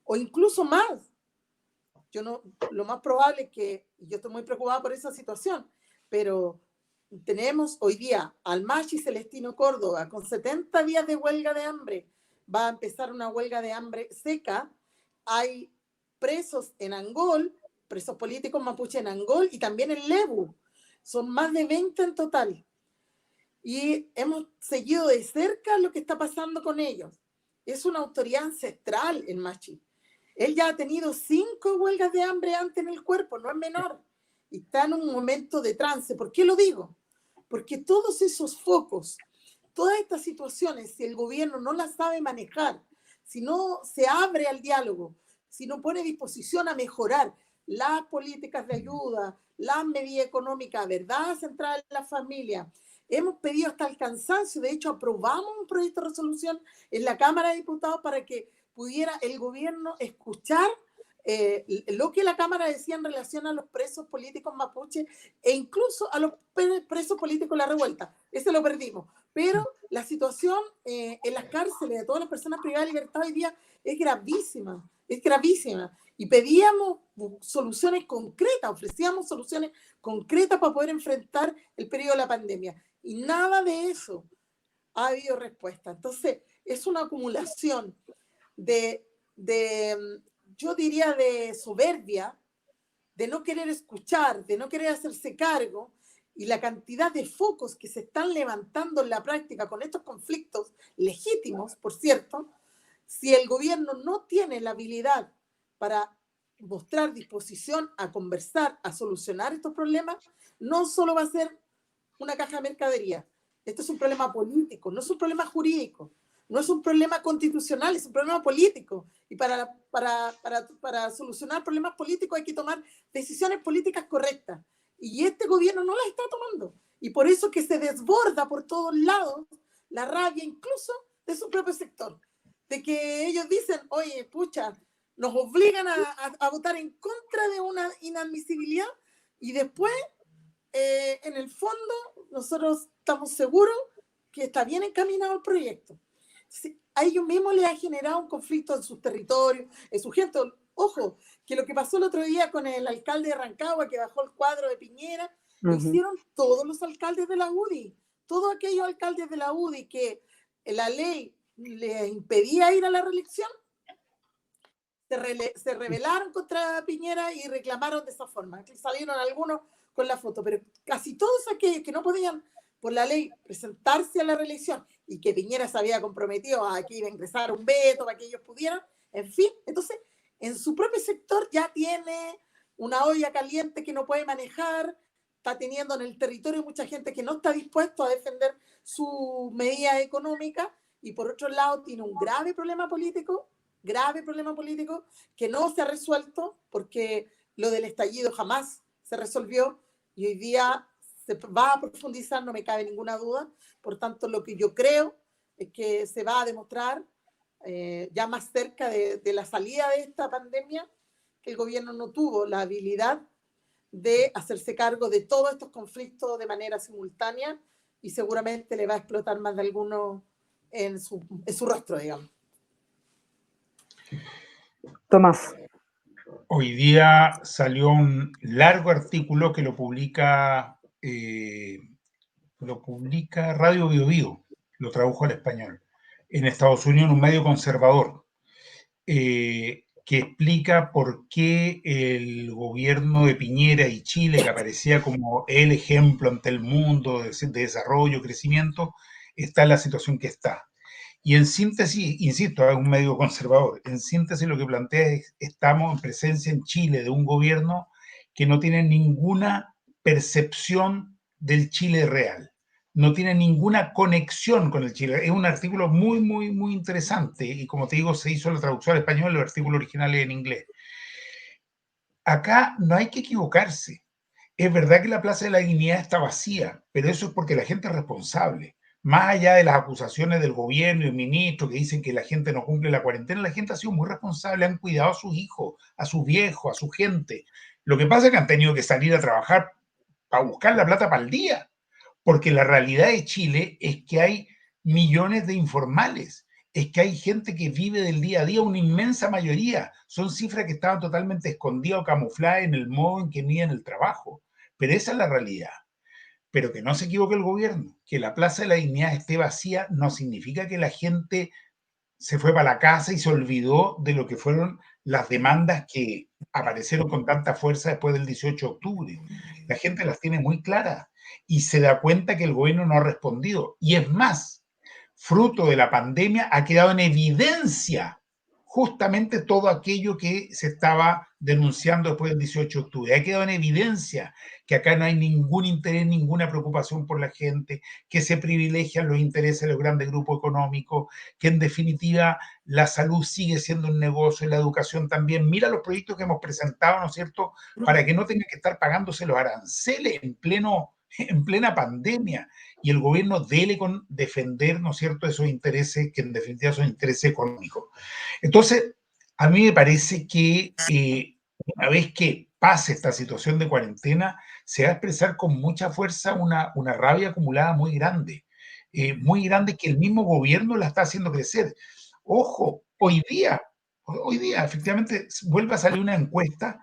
o incluso más, lo más probable es que, yo estoy muy preocupada por esa situación, pero tenemos hoy día al Machi Celestino Córdoba con 70 días de huelga de hambre. Va a empezar una huelga de hambre seca. Hay presos en Angol, presos políticos mapuche en Angol y también en Lebu. Son más de 20 en total. Y hemos seguido de cerca lo que está pasando con ellos. Es una autoridad ancestral el Machi. Él ya ha tenido 5 huelgas de hambre antes en el cuerpo, no es menor. Y está en un momento de trance. ¿Por qué lo digo? Porque todos esos focos, todas estas situaciones, si el gobierno no las sabe manejar, si no se abre al diálogo, si no pone disposición a mejorar, las políticas de ayuda, las medidas económicas, verdad centrada en la familia. Hemos pedido hasta el cansancio, de hecho aprobamos un proyecto de resolución en la Cámara de Diputados para que pudiera el gobierno escuchar lo que la Cámara decía en relación a los presos políticos mapuche e incluso a los presos políticos de la revuelta. Ese lo perdimos. Pero la situación en las cárceles de todas las personas privadas de libertad hoy día es gravísima, es gravísima. Y pedíamos soluciones concretas, ofrecíamos soluciones concretas para poder enfrentar el periodo de la pandemia. Y nada de eso ha habido respuesta. Entonces, es una acumulación de yo diría, de soberbia, de no querer escuchar, de no querer hacerse cargo, y la cantidad de focos que se están levantando en la práctica con estos conflictos legítimos, por cierto, si el gobierno no tiene la habilidad para mostrar disposición a conversar, a solucionar estos problemas, no solo va a ser una caja de mercadería. Esto es un problema político, no es un problema jurídico. No es un problema constitucional, es un problema político. Y para solucionar problemas políticos hay que tomar decisiones políticas correctas. Y este gobierno no las está tomando. Y por eso que se desborda por todos lados la rabia incluso de su propio sector. De que ellos dicen, oye, pucha, nos obligan a votar en contra de una inadmisibilidad y después, en el fondo, nosotros estamos seguros que está bien encaminado el proyecto. A ellos mismos les ha generado un conflicto en sus territorios, en su gente. Ojo, que lo que pasó el otro día con el alcalde de Rancagua, que bajó el cuadro de Piñera, lo hicieron todos los alcaldes de la UDI. Todos aquellos alcaldes de la UDI que la ley les impedía ir a la reelección, se rebelaron contra Piñera y reclamaron de esa forma. Salieron algunos con la foto, pero casi todos aquellos que no podían por la ley presentarse a la reelección y que Piñera se había comprometido a que iba a ingresar un veto para que ellos pudieran, en fin, entonces en su propio sector ya tiene una olla caliente que no puede manejar, está teniendo en el territorio mucha gente que no está dispuesto a defender su medida económica y por otro lado tiene un grave problema político que no se ha resuelto porque lo del estallido jamás se resolvió y hoy día se va a profundizar, no me cabe ninguna duda. Por tanto, lo que yo creo es que se va a demostrar ya más cerca de la salida de esta pandemia que el gobierno no tuvo la habilidad de hacerse cargo de todos estos conflictos de manera simultánea y seguramente le va a explotar más de alguno en su rostro, digamos. Tomás. Hoy día salió un largo artículo que lo publica Radio Bio Bio, lo tradujo al español, en Estados Unidos en un medio conservador, que explica por qué el gobierno de Piñera y Chile, que aparecía como el ejemplo ante el mundo de desarrollo, crecimiento, está en la situación que está. Y en síntesis, insisto, es un medio conservador, en síntesis lo que plantea es estamos en presencia en Chile de un gobierno que no tiene ninguna percepción del Chile real, no tiene ninguna conexión con el Chile. Es un artículo muy, muy, muy interesante y como te digo, se hizo la traducción al español, los artículos originales en inglés. Acá no hay que equivocarse. Es verdad que la Plaza de la Dignidad está vacía, pero eso es porque la gente es responsable. Más allá de las acusaciones del gobierno y el ministro que dicen que la gente no cumple la cuarentena, la gente ha sido muy responsable, han cuidado a sus hijos, a sus viejos, a su gente. Lo que pasa es que han tenido que salir a trabajar para buscar la plata para el día, porque la realidad de Chile es que hay millones de informales, es que hay gente que vive del día a día, una inmensa mayoría. Son cifras que estaban totalmente escondidas o camufladas en el modo en que miden el trabajo, pero esa es la realidad. Pero que no se equivoque el gobierno, que la Plaza de la Dignidad esté vacía no significa que la gente se fue para la casa y se olvidó de lo que fueron las demandas que aparecieron con tanta fuerza después del 18 de octubre. La gente las tiene muy claras y se da cuenta que el gobierno no ha respondido. Y es más, fruto de la pandemia ha quedado en evidencia justamente todo aquello que se estaba denunciando después del 18 de octubre. Ha quedado en evidencia que acá no hay ningún interés, ninguna preocupación por la gente, que se privilegian los intereses de los grandes grupos económicos, que en definitiva la salud sigue siendo un negocio y la educación también. Mira los proyectos que hemos presentado, ¿no es cierto?, para que no tengan que estar pagándose los aranceles en plena pandemia, y el gobierno dele con defender, ¿no es cierto?, esos intereses que en definitiva son intereses económicos. Entonces, a mí me parece que una vez que pase esta situación de cuarentena, se va a expresar con mucha fuerza una rabia acumulada muy grande que el mismo gobierno la está haciendo crecer. Ojo, hoy día efectivamente vuelve a salir una encuesta.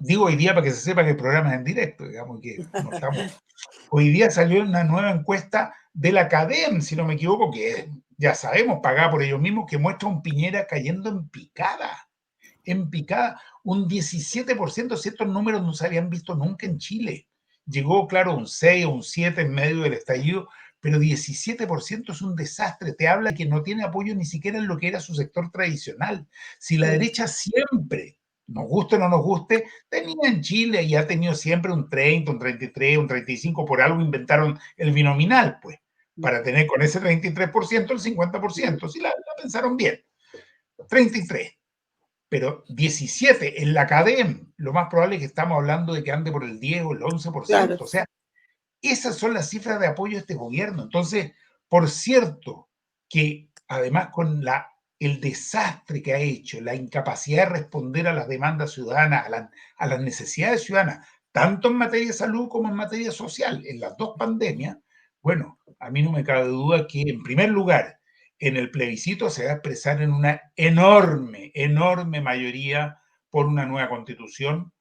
Digo hoy día para que se sepa que el programa es en directo, digamos que no estamos. Hoy día salió una nueva encuesta de la CADEM, si no me equivoco, que ya sabemos, pagada por ellos mismos, que muestra a un Piñera cayendo en picada, un 17%. Ciertos números no se habían visto nunca en Chile. Llegó, claro, un 6 o un 7 en medio del estallido, pero 17% es un desastre. Te habla de que no tiene apoyo ni siquiera en lo que era su sector tradicional. Si la derecha siempre, nos guste o no nos guste, tenía en Chile y ha tenido siempre un 30, un 33, un 35, por algo inventaron el binominal, pues, para tener con ese 33% el 50%, si la pensaron bien, 33. Pero 17 en la CADEM, lo más probable es que estamos hablando de que ande por el 10 o el 11%. Claro. O sea, esas son las cifras de apoyo de este gobierno. Entonces, por cierto, que además con el desastre que ha hecho, la incapacidad de responder a las demandas ciudadanas, a las necesidades ciudadanas, tanto en materia de salud como en materia social, en las dos pandemias, bueno, a mí no me cabe duda que, en primer lugar, en el plebiscito se va a expresar en una enorme mayoría por una nueva constitución,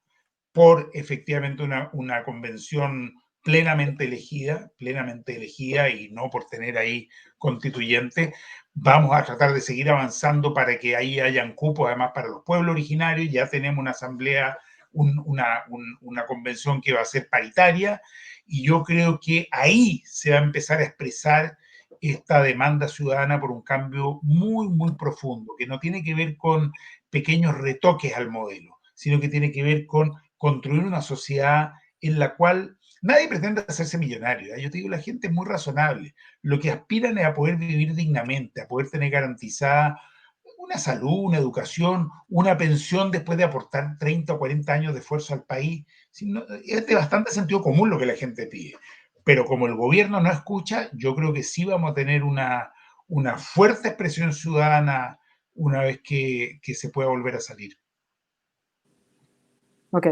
por efectivamente una convención plenamente elegida y no por tener ahí constituyentes. Vamos a tratar de seguir avanzando para que ahí hayan cupos, además para los pueblos originarios. Ya tenemos una asamblea, una convención que va a ser paritaria, y yo creo que ahí se va a empezar a expresar esta demanda ciudadana por un cambio muy profundo, que no tiene que ver con pequeños retoques al modelo, sino que tiene que ver con construir una sociedad en la cual nadie pretende hacerse millonario. Yo te digo, la gente es muy razonable. Lo que aspiran es a poder vivir dignamente, a poder tener garantizada una salud, una educación, una pensión después de aportar 30 o 40 años de esfuerzo al país. Es de bastante sentido común lo que la gente pide. Pero como el gobierno no escucha, yo creo que sí vamos a tener una fuerte expresión ciudadana una vez que se pueda volver a salir. Ok.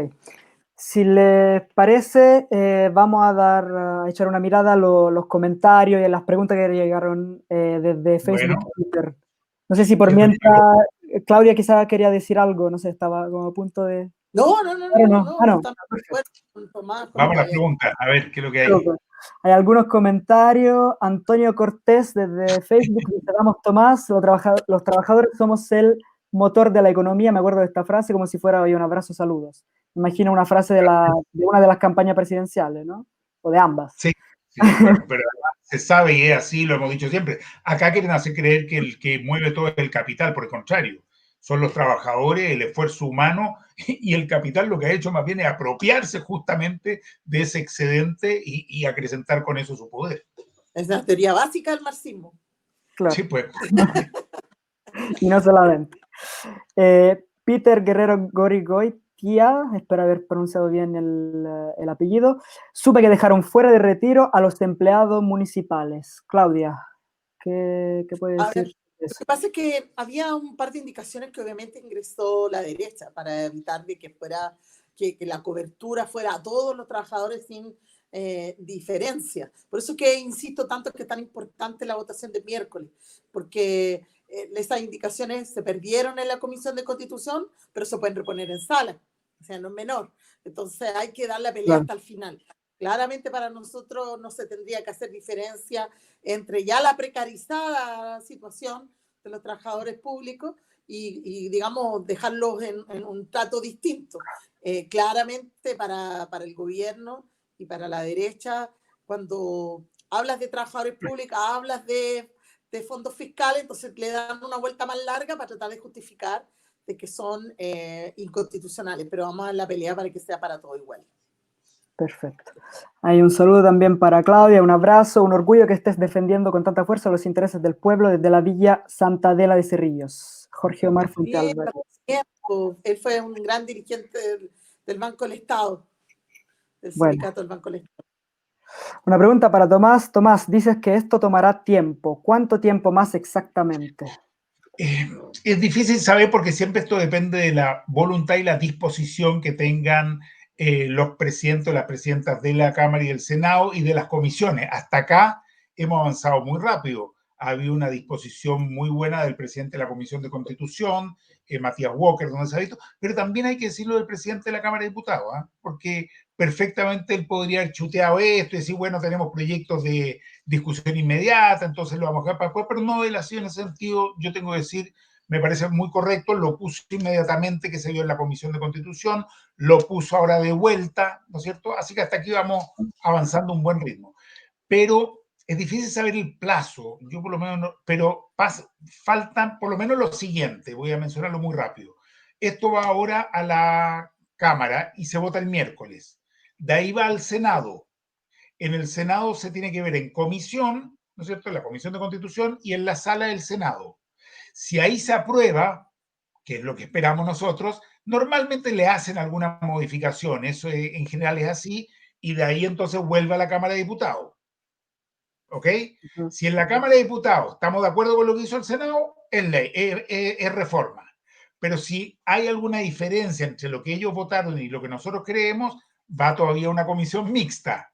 Si les parece, vamos a echar una mirada a los comentarios y a las preguntas que llegaron desde Facebook y Twitter. No sé si por mientras Claudia quizás quería decir algo, no sé, estaba como a punto de... No. No. Vamos a la pregunta, a ver qué es lo que hay. Hay algunos comentarios. Antonio Cortés desde Facebook dice: Vamos, Tomás, los trabajadores somos el motor de la economía. Me acuerdo de esta frase como si fuera hoy un abrazo, saludos. Me imagino una frase de una de las campañas presidenciales, ¿no? O de ambas. Sí, bueno, pero se sabe y es así, lo hemos dicho siempre. Acá quieren hacer creer que el que mueve todo es el capital, por el contrario. Son los trabajadores, el esfuerzo humano, y el capital lo que ha hecho más bien es apropiarse justamente de ese excedente y acrecentar con eso su poder. Es la teoría básica del marxismo. Claro. Sí, pues. Y no solamente. Peter Guerrero Gorigoitia, espero haber pronunciado bien el apellido. Supe que dejaron fuera de retiro a los empleados municipales. Claudia, ¿qué puede decir? Lo que pasa es que había un par de indicaciones que obviamente ingresó la derecha para evitar de que fuera que la cobertura fuera a todos los trabajadores sin diferencia. Por eso que insisto tanto que es tan importante la votación de miércoles, porque esas indicaciones se perdieron en la Comisión de Constitución, pero se pueden reponer en sala, o sea, no es menor. Entonces hay que dar la pelea hasta el final. Claramente para nosotros no se tendría que hacer diferencia entre ya la precarizada situación de los trabajadores públicos y digamos, dejarlos en un trato distinto. Claramente para el gobierno y para la derecha, cuando hablas de trabajadores públicos, hablas de de fondos fiscales, entonces le dan una vuelta más larga para tratar de justificar de que son inconstitucionales, pero vamos a dar la pelea para que sea para todo igual. Perfecto. Hay un saludo también para Claudia, un abrazo, un orgullo que estés defendiendo con tanta fuerza los intereses del pueblo desde la Villa Santa Adela de Cerrillos. Jorge Omar Fuente Álvarez. Él fue un gran dirigente del Banco del Estado, del Bueno. sindicato del Banco del Estado. Una pregunta para Tomás. Tomás, dices que esto tomará tiempo. ¿Cuánto tiempo más exactamente? Es difícil saber porque siempre esto depende de la voluntad y la disposición que tengan los presidentes o las presidentas de la Cámara y del Senado y de las comisiones. Hasta acá hemos avanzado muy rápido. Ha habido una disposición muy buena del presidente de la Comisión de Constitución, Matías Walker, donde se ha visto, pero también hay que decirlo del presidente de la Cámara de Diputados, ¿eh? Porque perfectamente él podría haber chuteado esto y decir, bueno, tenemos proyectos de discusión inmediata, entonces lo vamos a dejar para después, pero no, él ha sido en ese sentido, yo tengo que decir, me parece muy correcto, lo puso inmediatamente que se vio en la Comisión de Constitución, lo puso ahora de vuelta, ¿no es cierto? Así que hasta aquí vamos avanzando a un buen ritmo. Pero es difícil saber el plazo, yo por lo menos no, pero faltan por lo menos lo siguiente, voy a mencionarlo muy rápido. Esto va ahora a la Cámara y se vota el miércoles. De ahí va al Senado. En el Senado se tiene que ver en comisión, ¿no es cierto?, en la Comisión de Constitución y en la sala del Senado. Si ahí se aprueba, que es lo que esperamos nosotros, normalmente le hacen alguna modificación, eso en general es así, y de ahí entonces vuelve a la Cámara de Diputados. ¿Ok? Si en la Cámara de Diputados estamos de acuerdo con lo que hizo el Senado, es ley, es reforma. Pero si hay alguna diferencia entre lo que ellos votaron y lo que nosotros creemos, va todavía a una comisión mixta.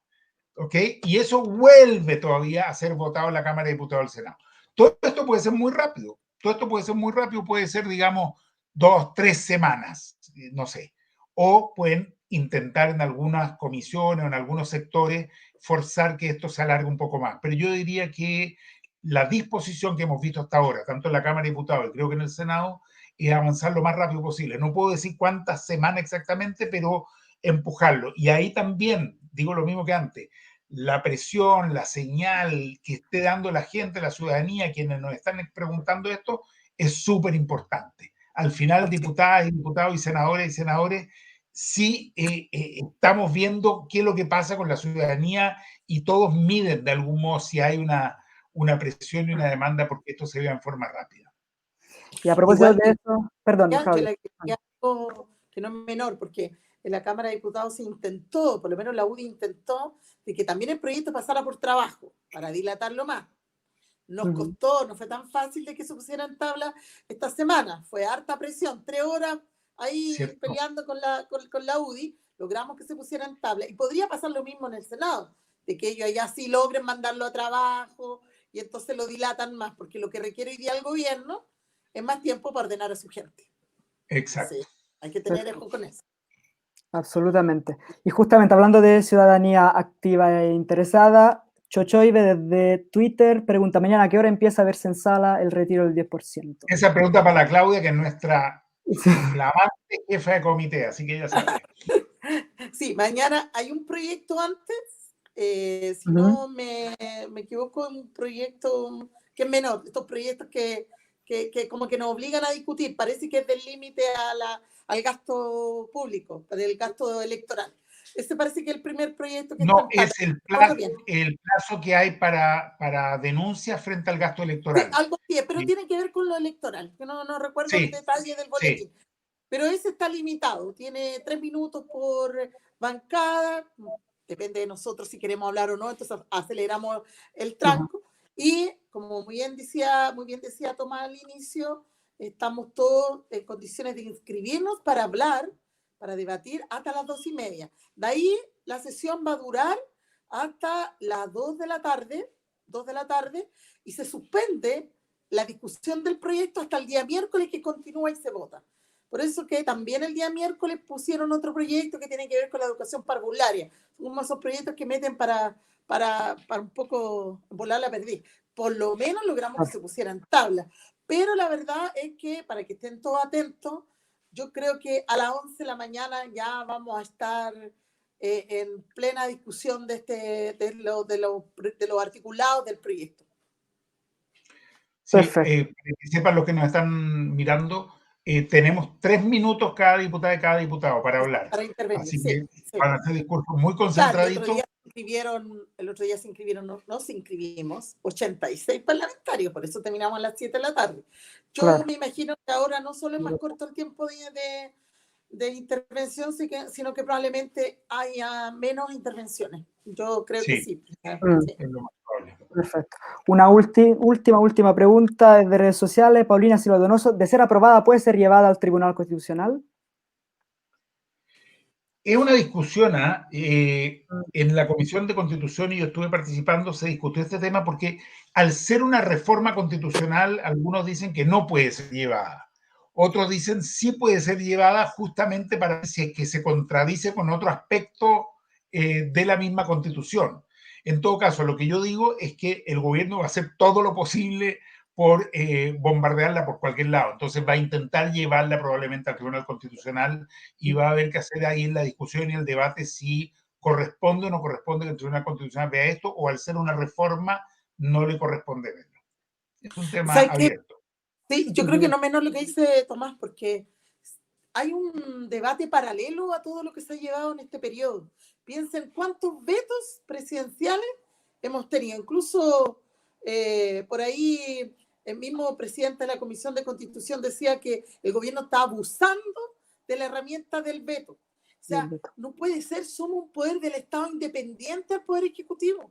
¿Ok? Y eso vuelve todavía a ser votado en la Cámara de Diputados del Senado. Todo esto puede ser muy rápido. Todo esto puede ser muy rápido, puede ser, digamos, 2, 3 semanas, no sé. O pueden intentar en algunas comisiones o en algunos sectores forzar que esto se alargue un poco más. Pero yo diría que la disposición que hemos visto hasta ahora, tanto en la Cámara de Diputados y creo que en el Senado, es avanzar lo más rápido posible. No puedo decir cuántas semanas exactamente, pero empujarlo. Y ahí también, digo lo mismo que antes, la presión, la señal que esté dando la gente, la ciudadanía, quienes nos están preguntando esto, es súper importante. Al final, diputadas y diputados y senadores, sí estamos viendo qué es lo que pasa con la ciudadanía y todos miden de algún modo si hay una presión y una demanda porque esto se vea en forma rápida. Y a propósito de eso, perdón, que no es menor, porque en la Cámara de Diputados se intentó, por lo menos la UDI intentó, de que también el proyecto pasara por trabajo, para dilatarlo más. Nos costó, no fue tan fácil de que se pusiera en tabla esta semana, fue harta presión, 3 horas ahí ¿cierto? Peleando con la UDI, logramos que se pusiera en tabla, y podría pasar lo mismo en el Senado, de que ellos allá sí logren mandarlo a trabajo, y entonces lo dilatan más, porque lo que requiere hoy día el gobierno es más tiempo para ordenar a su gente. Exacto. Sí, hay que tener ojo con eso. Absolutamente. Y justamente hablando de ciudadanía activa e interesada, Chochoive desde Twitter pregunta, mañana a qué hora empieza a verse en sala el retiro del 10%. Esa pregunta para la Claudia, que es nuestra flamante jefa de comité, así que ella sabe. Sí, mañana hay un proyecto antes, si no me equivoco, un proyecto que es menor, estos proyectos que como que nos obligan a discutir, parece que es del límite al gasto público, del gasto electoral. Ese parece que es el primer proyecto que no, es el plazo que hay para denuncias frente al gasto electoral. Sí, algo así, pero tiene que ver con lo electoral, que no recuerdo el detalle del boletín. Sí. Pero ese está limitado, tiene 3 minutos por bancada, depende de nosotros si queremos hablar o no, entonces aceleramos el tranco. Y como muy bien decía Tomás al inicio, estamos todos en condiciones de inscribirnos para hablar, para debatir hasta las 2:30. De ahí la sesión va a durar hasta las 2 de la tarde, y se suspende la discusión del proyecto hasta el día miércoles, que continúa y se vota. Por eso que también el día miércoles pusieron otro proyecto que tiene que ver con la educación parvularia. Son esos proyectos que meten para un poco volar la perdiz. Por lo menos logramos que se pusieran tablas. Pero la verdad es que, para que estén todos atentos, yo creo que a las 11 de la mañana ya vamos a estar en plena discusión de los articulados del proyecto. Sí, Perfecto. para que sepan los que nos están mirando, tenemos 3 minutos cada diputada y cada diputado para hablar. Para intervenir, Así sí, que sí. van a hacer discursos muy Claro, concentraditos. el otro día se inscribieron, nos inscribimos 86 parlamentarios, por eso terminamos a las 7 de la tarde. Yo Claro. me imagino que ahora no solo es más corto el tiempo de intervención, sino que probablemente haya menos intervenciones. Yo creo que Sí, sí. Sí. es lo más probable. Perfecto. Una última pregunta desde redes sociales. Paulina Silva Donoso, ¿de ser aprobada puede ser llevada al Tribunal Constitucional? Es una discusión, en la Comisión de Constitución, y yo estuve participando, se discutió este tema porque al ser una reforma constitucional, algunos dicen que no puede ser llevada. Otros dicen sí puede ser llevada justamente para si es que se contradice con otro aspecto de la misma Constitución. En todo caso, lo que yo digo es que el gobierno va a hacer todo lo posible por bombardearla por cualquier lado. Entonces va a intentar llevarla probablemente al Tribunal Constitucional y va a haber que hacer ahí la discusión y el debate si corresponde o no corresponde que el Tribunal Constitucional vea esto, o al ser una reforma no le corresponde verlo. Es un tema ¿Sabes qué? abierto. Sí, yo creo que no menos lo que dice Tomás, porque hay un debate paralelo a todo lo que se ha llevado en este periodo. Piensen cuántos vetos presidenciales hemos tenido. Incluso por ahí el mismo presidente de la Comisión de Constitución decía que el gobierno está abusando de la herramienta del veto. O sea, no puede ser, somos un poder del Estado independiente al Poder Ejecutivo.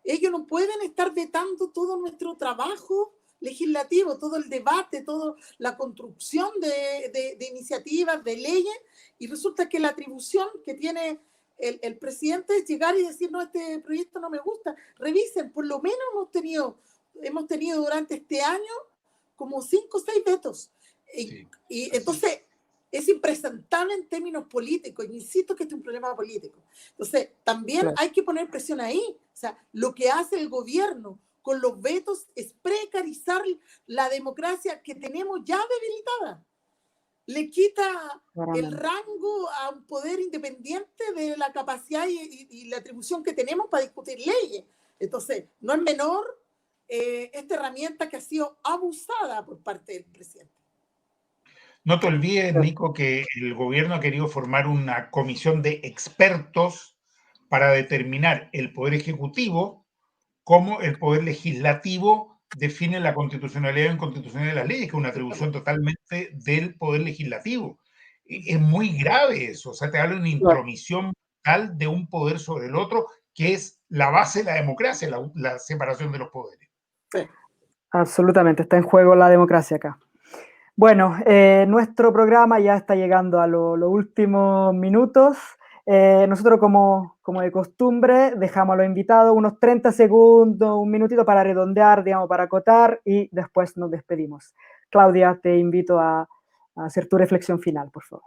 Ellos no pueden estar vetando todo nuestro trabajo legislativo, todo el debate, toda la construcción de iniciativas, de leyes, y resulta que la atribución que tiene el presidente es llegar y decir, no, este proyecto no me gusta. Revisen, por lo menos hemos tenido durante este año como 5 o 6 vetos. Sí, y entonces es impresentable en términos políticos. Insisto que este es un problema político. Entonces, también hay que poner presión ahí. O sea, lo que hace el gobierno con los vetos es precarizar la democracia que tenemos ya debilitada. Le quita el rango a un poder independiente de la capacidad y la atribución que tenemos para discutir leyes. Entonces, no es menor esta herramienta que ha sido abusada por parte del presidente. No te olvides, Nico, que el gobierno ha querido formar una comisión de expertos para determinar el poder ejecutivo cómo el poder legislativo define la constitucionalidad e inconstitucionalidad de las leyes, que es una atribución totalmente del poder legislativo. Es muy grave eso, o sea, te habla de una intromisión tal de un poder sobre el otro, que es la base de la democracia, la separación de los poderes. Sí. Absolutamente, está en juego la democracia acá. Bueno, nuestro programa ya está llegando a los últimos minutos. Nosotros, como de costumbre, dejamos a los invitados unos 30 segundos, un minutito para redondear, digamos, para acotar, y después nos despedimos. Claudia, te invito a hacer tu reflexión final, por favor.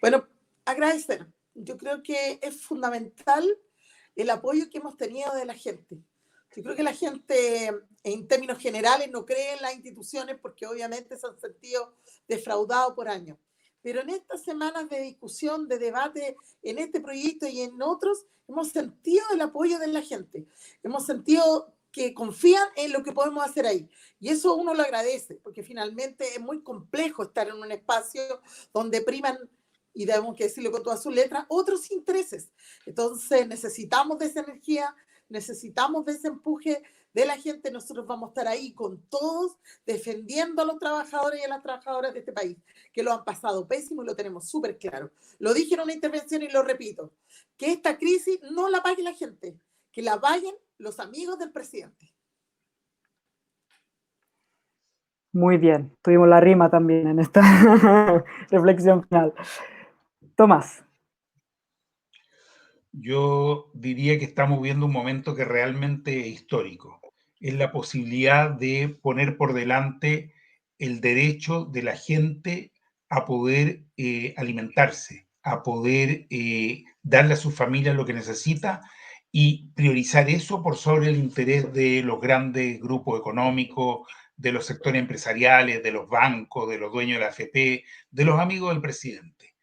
Bueno, agradecer. Yo creo que es fundamental el apoyo que hemos tenido de la gente. Yo creo que la gente, en términos generales, no cree en las instituciones porque obviamente se han sentido defraudados por años. Pero en estas semanas de discusión, de debate, en este proyecto y en otros, hemos sentido el apoyo de la gente. Hemos sentido que confían en lo que podemos hacer ahí. Y eso uno lo agradece, porque finalmente es muy complejo estar en un espacio donde priman, y debemos que decirlo con todas sus letras, otros intereses. Entonces necesitamos de esa energía, necesitamos de ese empuje de la gente. Nosotros vamos a estar ahí con todos defendiendo a los trabajadores y a las trabajadoras de este país, que lo han pasado pésimo y lo tenemos súper claro. Lo dije en una intervención y lo repito, que esta crisis no la pague la gente, que la paguen los amigos del presidente. Muy bien, tuvimos la rima también en esta reflexión final. Tomás. Yo diría que estamos viendo un momento que realmente es histórico. Es la posibilidad de poner por delante el derecho de la gente a poder alimentarse, a poder darle a su familia lo que necesita y priorizar eso por sobre el interés de los grandes grupos económicos, de los sectores empresariales, de los bancos, de los dueños de la AFP, de los amigos del presidente.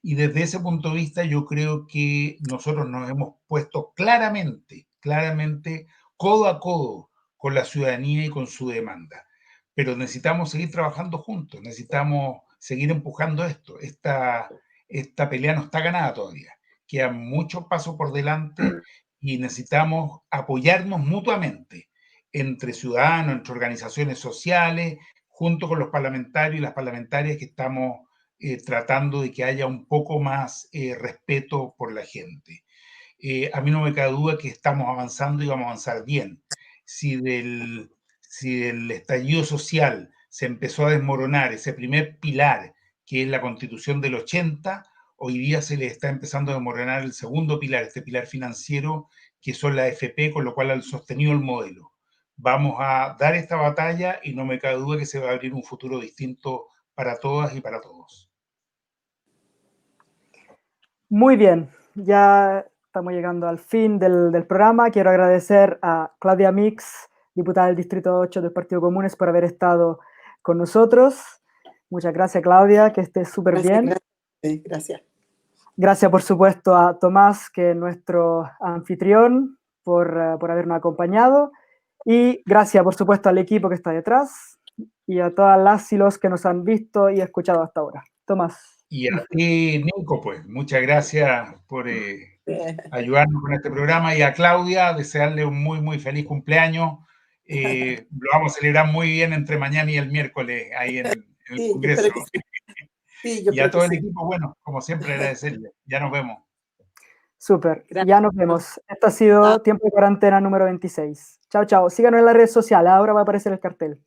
Y desde ese punto de vista yo creo que nosotros nos hemos puesto claramente, codo a codo con la ciudadanía y con su demanda. Pero necesitamos seguir trabajando juntos, necesitamos seguir empujando esto. Esta pelea no está ganada todavía. Quedan muchos pasos por delante y necesitamos apoyarnos mutuamente entre ciudadanos, entre organizaciones sociales, junto con los parlamentarios y las parlamentarias que estamos tratando de que haya un poco más respeto por la gente. A mí no me cabe duda que estamos avanzando y vamos a avanzar bien. Si del estallido social se empezó a desmoronar ese primer pilar, que es la Constitución del 80, hoy día se le está empezando a desmoronar el segundo pilar, este pilar financiero, que son las AFP, con lo cual han sostenido el modelo. Vamos a dar esta batalla y no me cabe duda que se va a abrir un futuro distinto para todas y para todos. Muy bien, ya estamos llegando al fin del programa. Quiero agradecer a Claudia Mix, diputada del Distrito 8 del Partido Comunes, por haber estado con nosotros. Muchas gracias, Claudia, que estés súper bien. Gracias. Gracias, por supuesto, a Tomás, que es nuestro anfitrión, por habernos acompañado. Y gracias, por supuesto, al equipo que está detrás y a todas las y los que nos han visto y escuchado hasta ahora. Tomás. Y a ti, Nico, pues muchas gracias por ayudarnos con este programa, y a Claudia desearle un muy, muy feliz cumpleaños. Lo vamos a celebrar muy bien entre mañana y el miércoles ahí en el Congreso. Sí, y a todo el equipo, bueno, como siempre, agradecerle. Ya nos vemos. Súper, ya nos vemos. Esto ha sido Tiempo de Cuarentena número 26. Chao, chao. Síganos en las redes sociales, ahora va a aparecer el cartel.